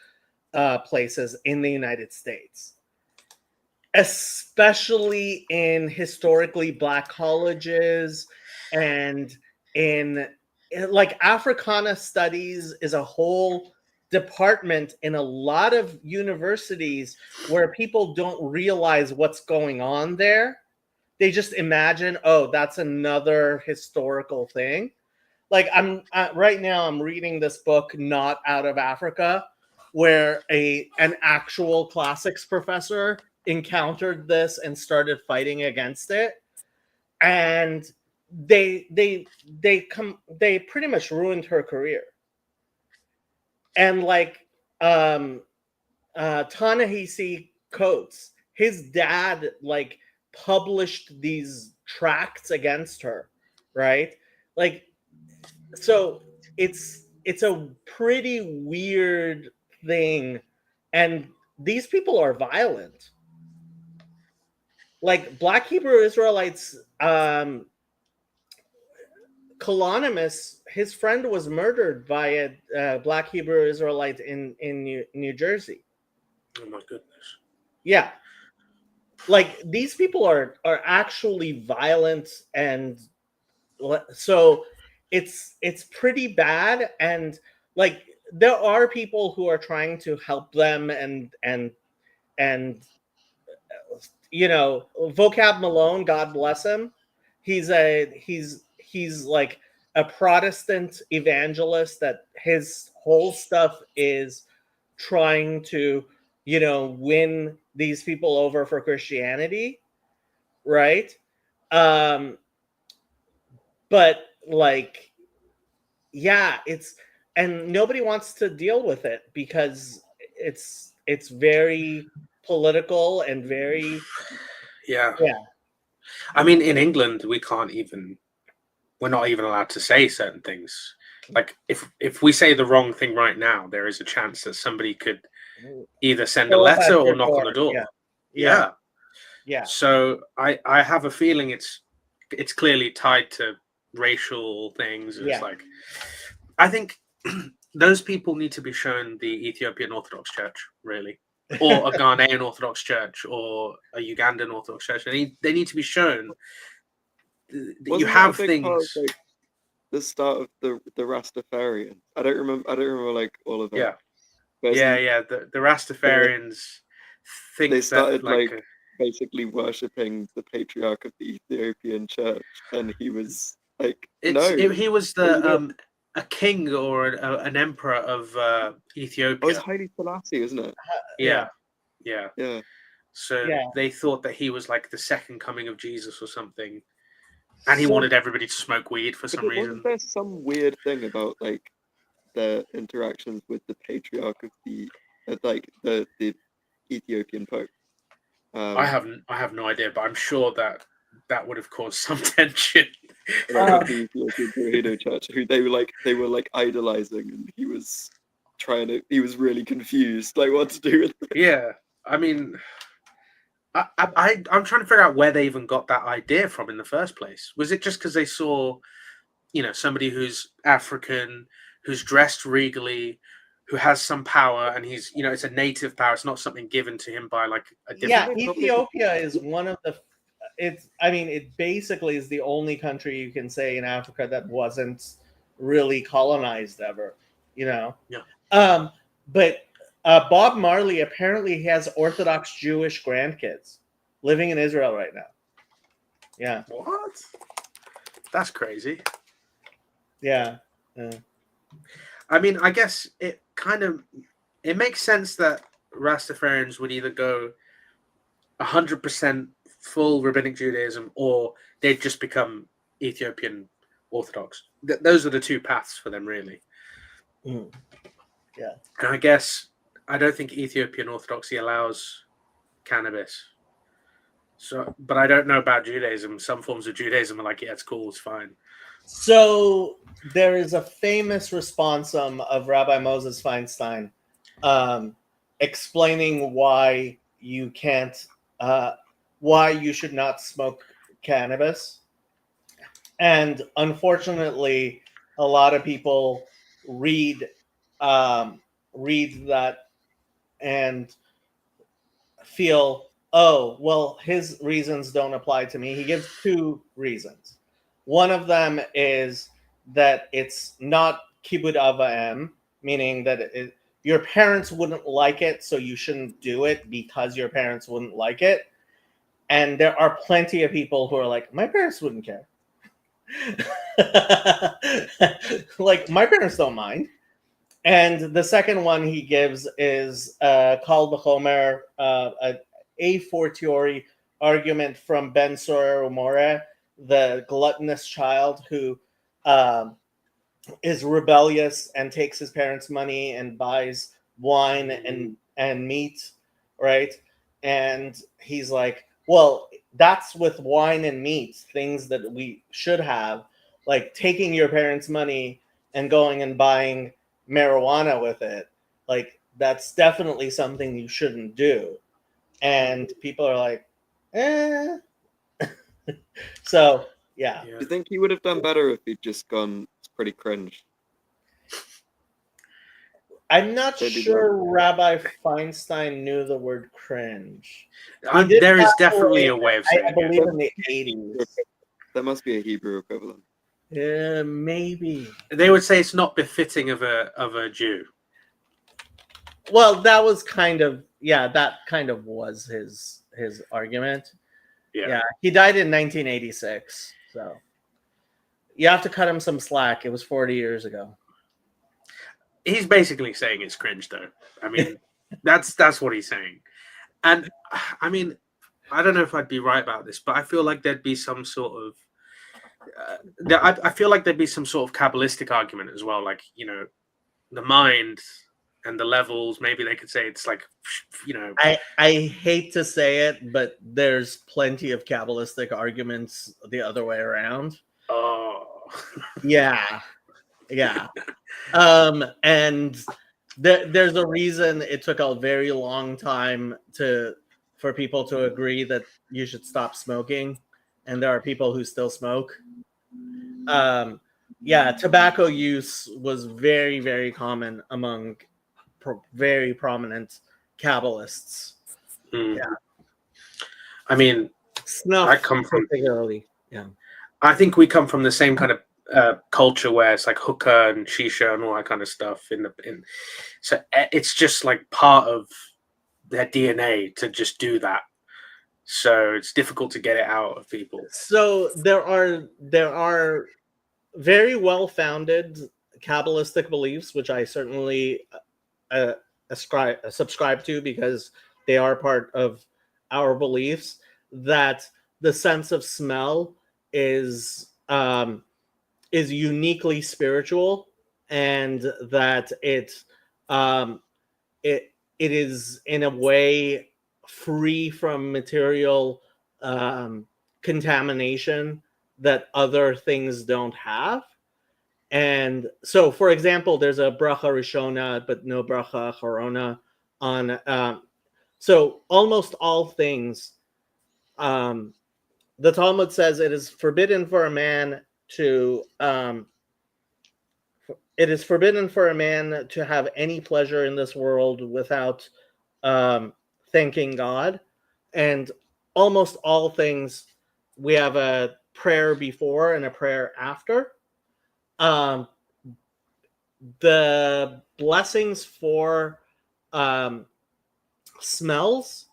places in the United States, especially in historically Black colleges, and in like Africana studies is a whole department in a lot of universities where people don't realize what's going on there. They just imagine, oh, that's another historical thing. Like right now I'm reading this book, Not Out of Africa, where an actual classics professor encountered this and started fighting against it. and they pretty much ruined her career. And like Ta-Nehisi Coates, his dad like published these tracts against her, right? Like, so it's a pretty weird thing, and these people are violent. Like Black Hebrew Israelites, Colonimus, his friend was murdered by a Black Hebrew Israelite in New Jersey. Oh my goodness. Yeah, like these people are actually violent, and so it's pretty bad. And like there are people who are trying to help them, and you know, Vocab Malone, God bless him, he's like a Protestant evangelist that his whole stuff is trying to, you know, win these people over for Christianity, right? But like, yeah, it's, and nobody wants to deal with it because it's very political and very, Yeah. yeah. I mean, in England, we're not even allowed to say certain things. Like if we say the wrong thing right now, there is a chance that somebody could either send a Show up letter at or your knock on the door. Yeah. So I have a feeling it's clearly tied to racial things. It's Yeah. like, I think those people need to be shown the Ethiopian Orthodox Church, really, or a Ghanaian Orthodox Church, or a Ugandan Orthodox Church. They need to be shown that you Wasn't have that a big part of, things. like, the start of the Rastafarian? I don't remember like all of it. Yeah. But Yeah. The Rastafarians think they that started like basically worshipping the patriarch of the Ethiopian church, and he was like, he was a king or an emperor of Ethiopia. Oh, it's Haile Selassie, isn't it? Yeah. Yeah. So Yeah. they thought that he was like the second coming of Jesus or something, and he So- wanted everybody to smoke weed for But some reason. wasn't there some weird thing about like their interactions with the patriarch of the Ethiopian Pope? I have no idea, but I'm sure that would have caused some tension. Like the Ethiopian Burrito Church, who they were like idolizing, and he was really confused, like what to do with it. Yeah, I mean, I'm trying to figure out where they even got that idea from in the first place. Was it just because they saw, you know, somebody who's African, who's dressed regally, who has some power, and he's, you know, it's a native power. It's not something given to him by like a different. Yeah, Ethiopia is one of the. It basically is the only country you can say in Africa that wasn't really colonized ever. You know. Yeah. But Bob Marley apparently has Orthodox Jewish grandkids living in Israel right now. Yeah. What? That's crazy. Yeah. I mean, I guess it makes sense that Rastafarians would either go 100% full rabbinic Judaism, or they'd just become Ethiopian Orthodox. Those are the two paths for them, really. Mm. Yeah. And I guess I don't think Ethiopian Orthodoxy allows cannabis. So, but I don't know about Judaism. Some forms of Judaism are like, yeah, it's cool, it's fine. So there is a famous responsum of Rabbi Moses Feinstein explaining why you can't, why you should not smoke cannabis. And unfortunately, a lot of people read that and feel, oh, well, his reasons don't apply to me. He gives two reasons. One of them is that it's not kibud avayim, meaning that your parents wouldn't like it, so you shouldn't do it because your parents wouldn't like it. And there are plenty of people who are like, my parents wouldn't care. Like, my parents don't mind. And the second one he gives is called the Homer, a fortiori argument from Ben Sora Umore, the gluttonous child who is rebellious and takes his parents' money and buys wine and meat, right? And he's like, well, that's with wine and meat, things that we should have, like taking your parents' money and going and buying marijuana with it. Like, that's definitely something you shouldn't do. And people are like, eh. So, yeah. Do you think he would have done better if he'd just gone, it's pretty cringe? I'm not Maybe sure Rabbi Feinstein knew the word cringe. There is pass definitely away, a way of I saying it. believe in the 80s. That must be a Hebrew equivalent. Yeah, maybe. They would say it's not befitting of a Jew. Well, that was that kind of was his argument. Yeah. He died in 1986, so you have to cut him some slack. It was 40 years ago. He's basically saying it's cringe, though. I mean, that's what he's saying. And I mean, I don't know if I'd be right about this, but I feel like there'd be some sort of I feel like there'd be some sort of Kabbalistic argument as well, like, you know, the mind and the levels. Maybe they could say it's like, you know, I hate to say it, but there's plenty of Kabbalistic arguments the other way around. oh, Yeah. And there's a reason it took a very long time for people to agree that you should stop smoking, and there are people who still smoke. Tobacco use was very, very common among very prominent Kabbalists. Yeah. I mean, Snuff, I come from particularly. Yeah. I think we come from the same kind of culture where it's like hookah and shisha and all that kind of stuff. So it's just like part of their DNA to just do that. So it's difficult to get it out of people. So there are very well-founded Kabbalistic beliefs, which I certainly subscribe to because they are part of our beliefs, that the sense of smell is uniquely spiritual, and that it is in a way free from material contamination that other things don't have. And so, for example, there's a bracha rishona, but no bracha acharona on. So almost all things, the Talmud says it is forbidden for a man to have any pleasure in this world without thanking God. And almost all things, we have a prayer before and a prayer after. The blessings for smells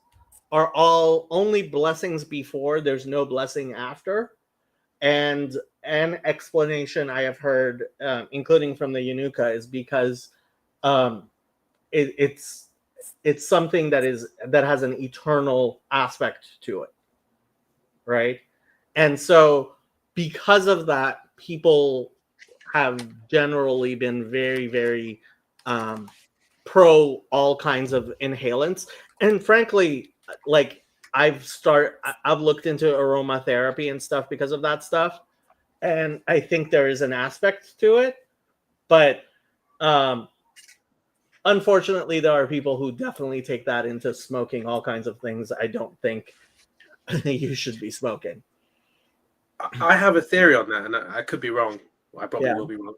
are all only blessings before. There's no blessing after. And an explanation I have heard, including from the Yanuka, is because it's something that has an eternal aspect to it, right? And so because of that, people have generally been very, very pro all kinds of inhalants. And frankly, like I've looked into aromatherapy and stuff because of that stuff, and I think there is an aspect to it, but unfortunately there are people who definitely take that into smoking all kinds of things I don't think you should be smoking. I have a theory on that, and I could be wrong. I probably will be wrong.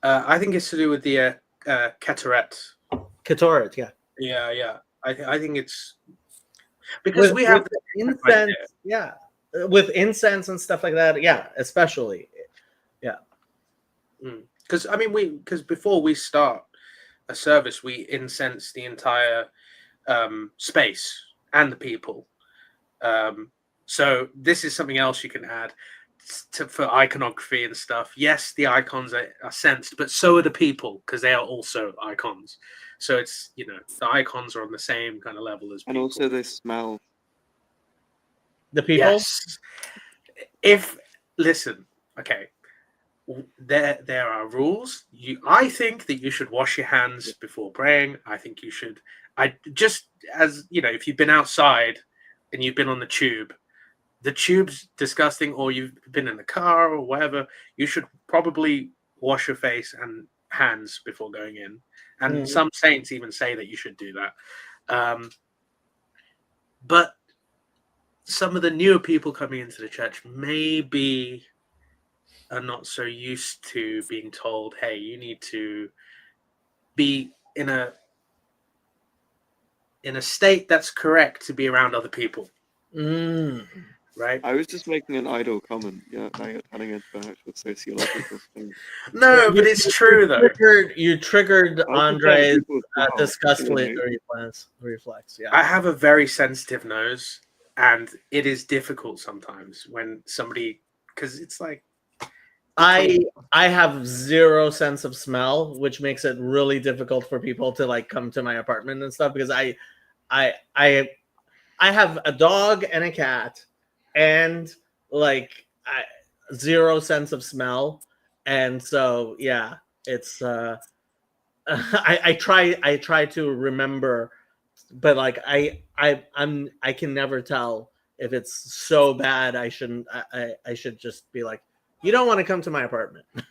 I think it's to do with the Ketoret. Ketoret, yeah. Yeah. I think it's because we have incense, with incense and stuff like that, especially, because I mean because before we start a service, we incense the entire space and the people. So this is something else you can add for iconography and stuff. Yes, the icons are sensed, but so are the people, because they are also icons. So it's, you know, the icons are on the same kind of level as people. And also they smell. The people? Yes. If listen, okay. There are rules. I think that you should wash your hands before praying. I think you should. I just as you know, if you've been outside and you've been on the tube's disgusting, or you've been in the car or whatever, you should probably wash your face and hands before going in. And some saints even say that you should do that. But some of the newer people coming into the church maybe are not so used to being told, hey, you need to be in a state that's correct to be around other people. Right? I was just making an idle comment. Yeah, now you're turning into an actual sociological thing. No, but it's true though. You triggered I was just saying Andre's people's mouths, disgustfully you know. reflex. Yeah. I have a very sensitive nose, and it is difficult sometimes when somebody, because it's like I have zero sense of smell, which makes it really difficult for people to like come to my apartment and stuff because I have a dog and a cat and like zero sense of smell, and so yeah, it's I try to remember, but like I can never tell if it's so bad. I shouldn't. I should just be like, you don't want to come to my apartment. My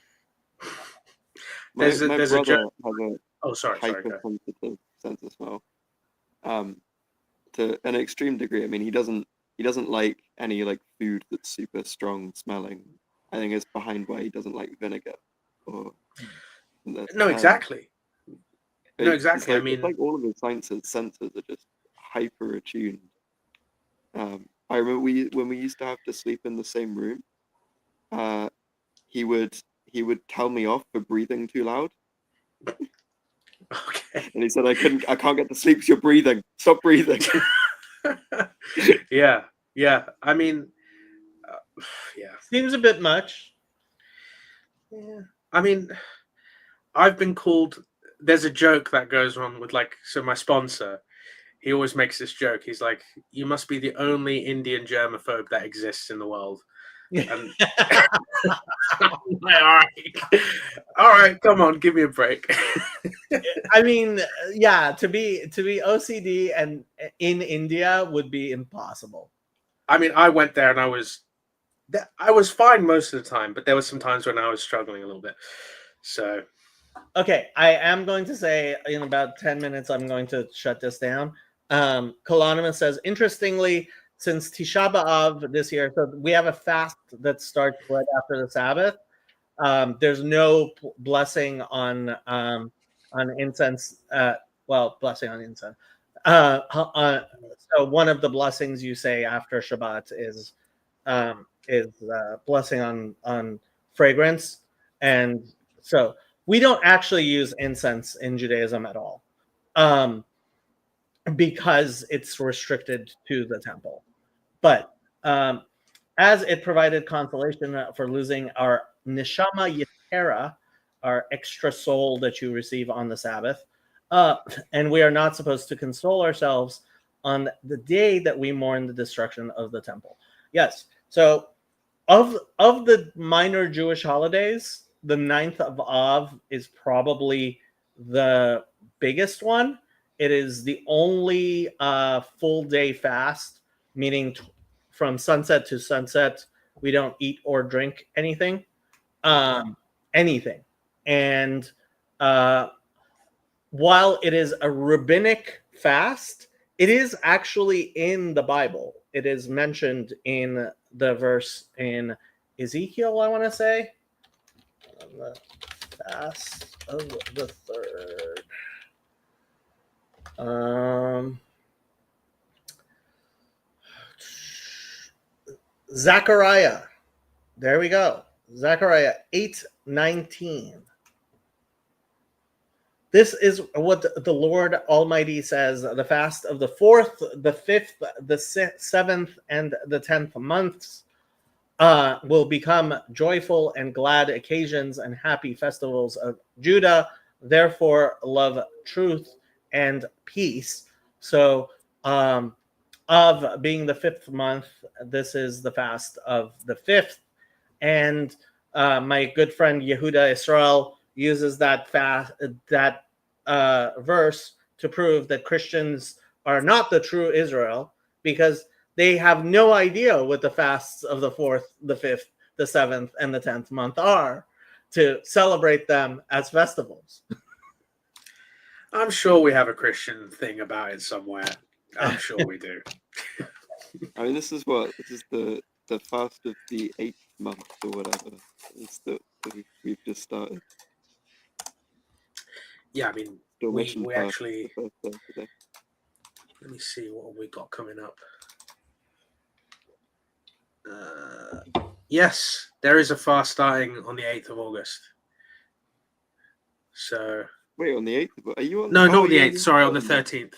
There's a brother joke. has a Oh, sorry. Go. hypersensitive sense of smell. To an extreme degree. I mean, he doesn't like any like food that's super strong smelling. I think it's behind why he doesn't like vinegar. Or No, exactly. No, it's exactly. like, I mean, it's like all of his senses are just hyper attuned. I remember when we used to have to sleep in the same room. He would tell me off for breathing too loud. okay. And he said I can't get to sleep because you're breathing. Stop breathing. Yeah. I mean, yeah. Seems a bit much. Yeah. I mean, I've been called. There's a joke that goes on with like, so my sponsor, he always makes this joke. He's like, "You must be the only Indian germaphobe that exists in the world." And all right, come on, give me a break. I mean, yeah, to be OCD and in India would be impossible. I mean, I went there and I was fine most of the time, but there was some times when I was struggling a little bit. So, okay, I am going to say in about 10 minutes, I'm going to shut this down. Colonymous says, interestingly, since Tisha B'Av this year, so we have a fast that starts right after the Sabbath. There's no blessing on incense. Blessing on incense. So one of the blessings you say after Shabbat is blessing on fragrance, and so we don't actually use incense in Judaism at all, because it's restricted to the temple. But as it provided consolation for losing our neshama yetera, our extra soul that you receive on the Sabbath, and we are not supposed to console ourselves on the day that we mourn the destruction of the temple. Yes. So of the minor Jewish holidays, the 9th of Av is probably the biggest one. It is the only full day fast, meaning from sunset to sunset, we don't eat or drink anything. And while it is a rabbinic fast, it is actually in the Bible. It is mentioned in the verse in Ezekiel, I want to say. The fast of the third. Zechariah. There we go. Zechariah 8:19. This is what the Lord Almighty says: the fast of the 4th, the 5th, the 7th, and the 10th months will become joyful and glad occasions and happy festivals of Judah. Therefore, love truth and peace. So, of being the 5th month, this is the fast of the 5th. and my good friend Yehuda Israel uses that verse to prove that Christians are not the true Israel because they have no idea what the fasts of the 4th, the 5th, the 7th, and the 10th month are to celebrate them as festivals. I'm sure we have a Christian thing about it somewhere. I'm sure we do. I mean, this is the fast of the 8th month or whatever. It's that we've just started. Yeah, I mean, Dormition we fast, actually. the first day today. Let me see what we got coming up. Yes, there is a fast starting on the 8th of August. So Wait, on the 8th? Are you on? no, oh, not the you're 8th. Sorry, on the calendar. 13th.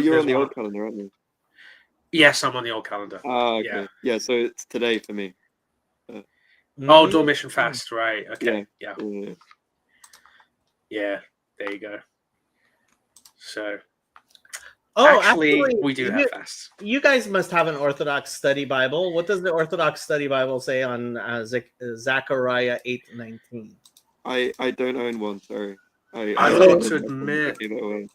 You're on the one. old calendar, aren't you? Yes, I'm on the old calendar. Ah, okay. Yeah. Yeah, so it's today for me. Oh, Mhm. Dormition fast, right? Okay, yeah. There you go. So actually, we do have fasts. You guys must have an Orthodox study Bible. What does the Orthodox study Bible say on Zechariah 8:19? I don't own one. Sorry. I've got to admit, give it away.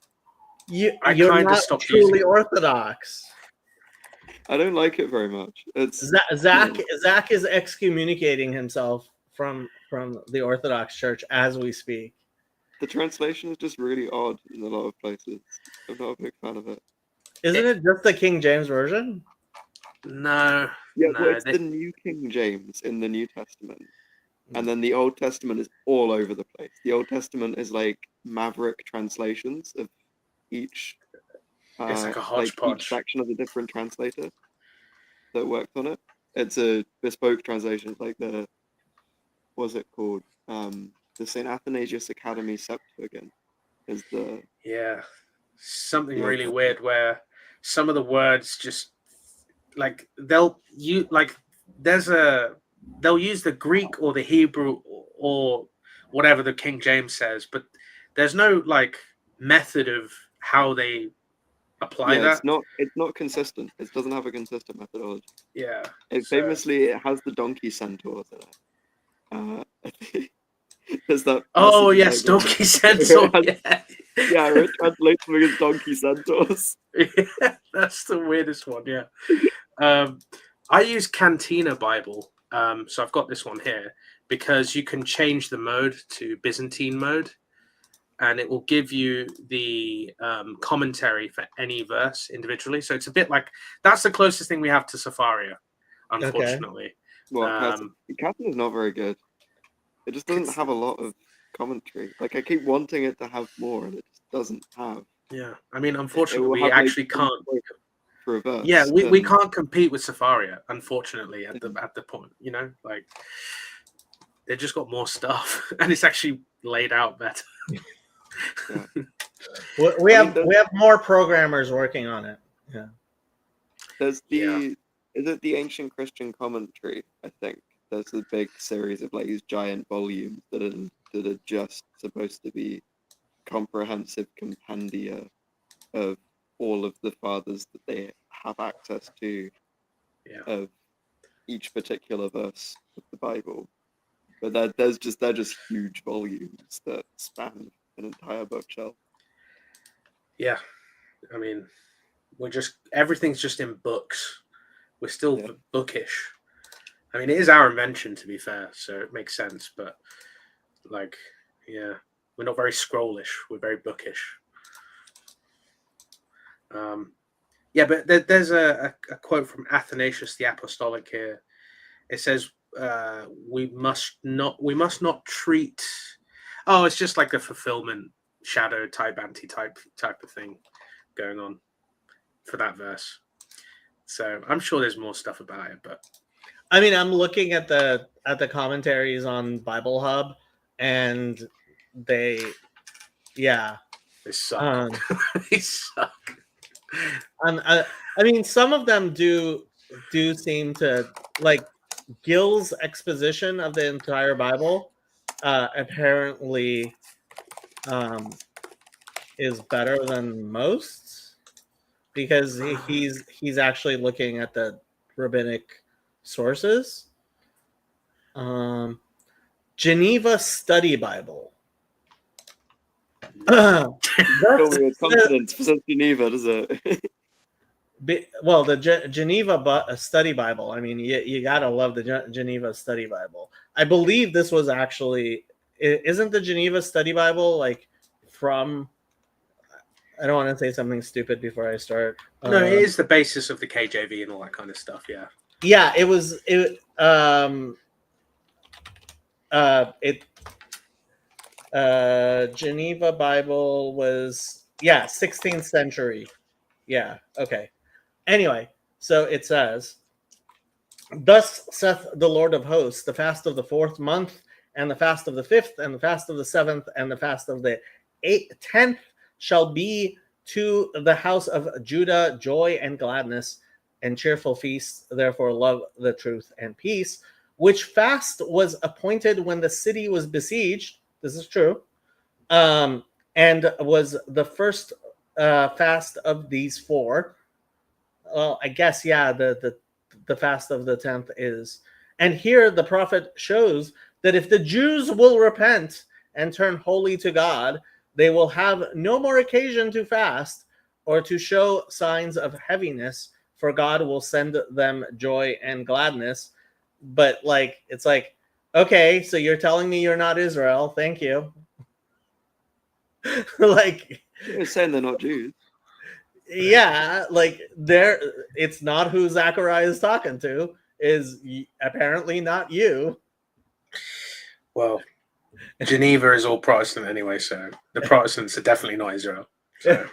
I You're kinda not stopped truly using it. Orthodox. I don't like it very much. It's Zach is excommunicating himself from the Orthodox Church as we speak. the translation is just really odd in a lot of places. I'm not a big fan of it. Isn't it just the King James version? No. Yeah, No, well, it's the New King James in the New Testament, and then the Old Testament is all over the place. The Old Testament is like maverick translations of each. It's like a each hodgepodge. section of a different translator that worked on it. It's a bespoke translation. It's like what's it called? The St. Athanasius Academy Septuagint is the something the really Old weird where some of the words just like they'll use the Greek or the Hebrew or whatever the King James says, but there's no like method of how they apply that. It's not consistent. It doesn't have a consistent methodology. Yeah. It has the donkey centaurs in it. There's that. Oh yes, donkey centaur. Yeah, it translates them as donkey centaurs. Yeah, that's the weirdest one. Yeah. I use Cantina Bible. So I've got this one here because you can change the mode to Byzantine mode, and it will give you the commentary for any verse individually. So it's a bit like that's the closest thing we have to Safaria, unfortunately. Okay. Well, Cantina is not very good. It just doesn't have a lot of commentary. Like I keep wanting it to have more, and it just doesn't have. Yeah, I mean, unfortunately, we have, actually can't. For a verse. Yeah, we can't compete with Safaria, unfortunately, at the point. You know, like they just got more stuff, and it's actually laid out better. Yeah. we have more programmers working on it. Yeah. There's is it the Ancient Christian Commentary? I think there's a big series of like these giant volumes that are just supposed to be comprehensive compendia of all of the fathers that they have access to of each particular verse of the Bible. But they're just huge volumes that span an entire bookshelf. Yeah, I mean, everything's just in books. We're still bookish. I mean, it is our invention, to be fair, so it makes sense. But like, we're not very scrollish. We're very bookish. But there's a quote from Athanasius the Apostolic here. It says, "We must not treat." Oh, it's just like a fulfillment shadow type, anti-type type of thing going on for that verse. So I'm sure there's more stuff about it, but I mean, I'm looking at the commentaries on Bible Hub, and they suck. They suck. I mean, some of them do seem to like Gill's exposition of the entire Bible. Apparently, is better than most because he's actually looking at the rabbinic sources. Geneva Study Bible. So weird confidence for Geneva, does it? Well, the Geneva Study Bible. I mean, you gotta love the Geneva Study Bible. I believe this was actually, isn't the Geneva Study Bible like from? I don't want to say something stupid before I start. No, it is the basis of the KJV and all that kind of stuff. Yeah. Yeah, it was. Geneva Bible was 16th century. Yeah. Okay. Anyway, so it says, "Thus saith the Lord of hosts, the fast of the 4th month, and the fast of the 5th, and the fast of the 7th, and the fast of the 10th shall be to the house of Judah joy and gladness and cheerful feasts. Therefore love the truth and peace, which fast was appointed when the city was besieged." This is true. And was the first fast of these 4. Well, I guess, the fast of the 10th is. And here the prophet shows that if the Jews will repent and turn wholly to God, they will have no more occasion to fast or to show signs of heaviness, for God will send them joy and gladness. But it's like, okay, so you're telling me you're not Israel. Thank you. You're saying they're not Jews. Yeah, it's not who Zechariah is talking to, is apparently not you. Well, Geneva is all Protestant anyway, so the Protestants are definitely not Israel. So.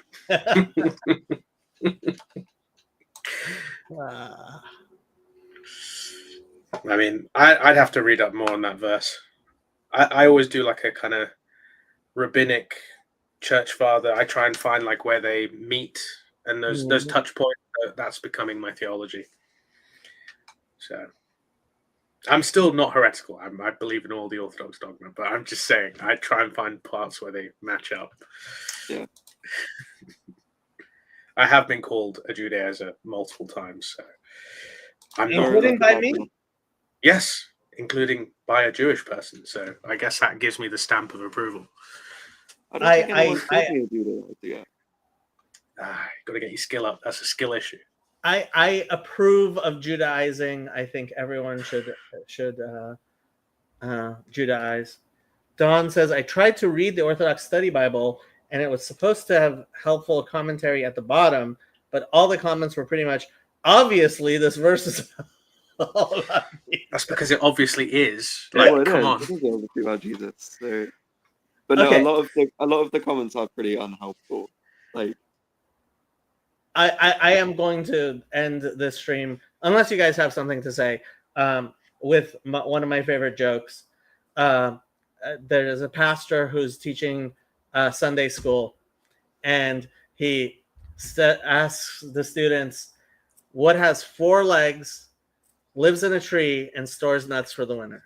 I mean, I'd have to read up more on that verse. I always do like a kind of rabbinic church father. I try and find where they meet and those touch points. That's becoming my theology. So I'm still not heretical. I believe in all the Orthodox dogma, but I'm just saying I try and find parts where they match up. Yeah. I have been called a Judaizer multiple times, so I'm including by me. Yes, including by a Jewish person. So I guess that gives me the stamp of approval. I don't think anyone's called me a Judaizer yet. Got to get your skill up. That's a skill issue. I approve of Judaizing. I think everyone should Judaize. Don says, I tried to read the Orthodox Study Bible, and it was supposed to have helpful commentary at the bottom, but all the comments were pretty much, obviously, this verse is all about Jesus. That's because it obviously is. Come on. It is obviously about Jesus. So. But no, okay. a lot of the comments are pretty unhelpful. I am going to end this stream, unless you guys have something to say, with one of my favorite jokes. There is a pastor who's teaching Sunday school, and he asks the students, what has 4 legs, lives in a tree, and stores nuts for the winter?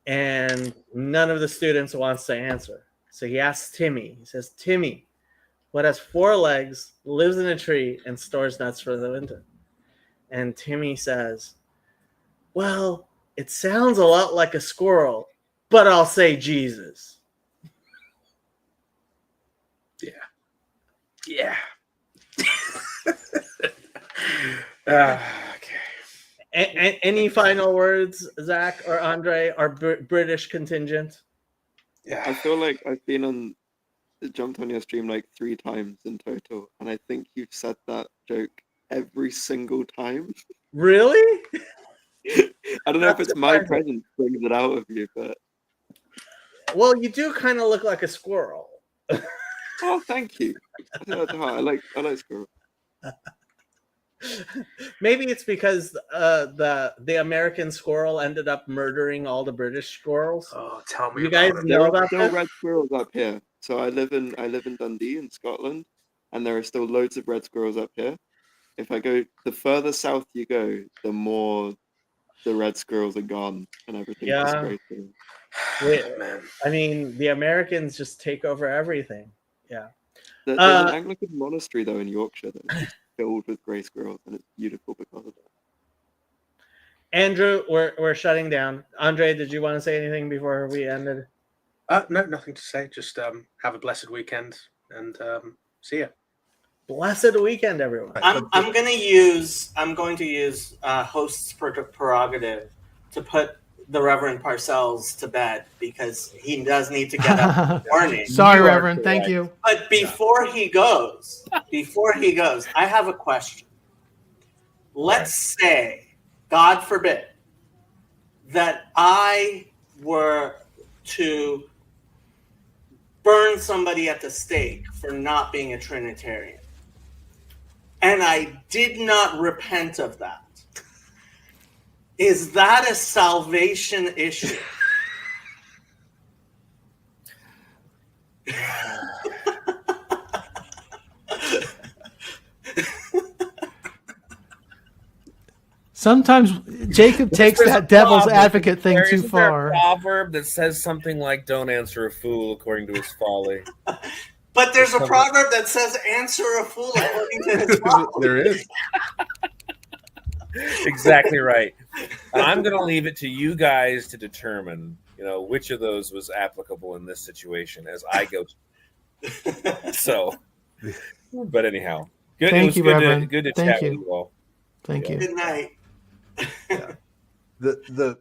And none of the students wants to answer. So he asks Timmy. He says, Timmy, what has 4 legs, lives in a tree, and stores nuts for the winter? And Timmy says, well, it sounds a lot like a squirrel, but I'll say Jesus. Yeah. Okay. Any final words, Zach or Andre, our British contingent? Yeah. I feel like I've jumped on your stream 3 times in total, and I think you've said that joke every single time. Really? I don't know if it's my presence brings it out of you, but well, you do kind of look like a squirrel. Oh, thank you. I like squirrels. Maybe it's because the American squirrel ended up murdering all the British squirrels. Oh, tell me! You guys know about there are still red squirrels up here. So I live in Dundee in Scotland, and there are still loads of red squirrels up here. If I go the further south you go, the more the red squirrels are gone and everything's disgraceful. Man. I mean, the Americans just take over everything. Yeah. There's an Anglican monastery though in Yorkshire that's filled with grey squirrels, and it's beautiful because of that. Andrew, we're shutting down. Andre, did you want to say anything before we ended? No, nothing to say. Just have a blessed weekend and see ya. Blessed weekend, everyone. I'm going to use host's prerogative to put the Reverend Parcells to bed because he does need to get up in the morning. Sorry, You are Reverend. Thank correct. you. But before he goes, I have a question. Let's say, God forbid, that I were to burn somebody at the stake for not being a Trinitarian. And I did not repent of that. Is that a salvation issue? Sometimes Jacob takes There's a that devil's proverb. advocate thing too Isn't there far. a proverb that says something like "Don't answer a fool according to his folly." But there's a proverb that says, answer a fool according to his folly. There is. Exactly right. And I'm going to leave it to you guys to determine, which of those was applicable in this situation as I go. So, but anyhow, good. Thank it was you, good Reverend. to, good to Thank chat you. with you all. Thank you. Good night. The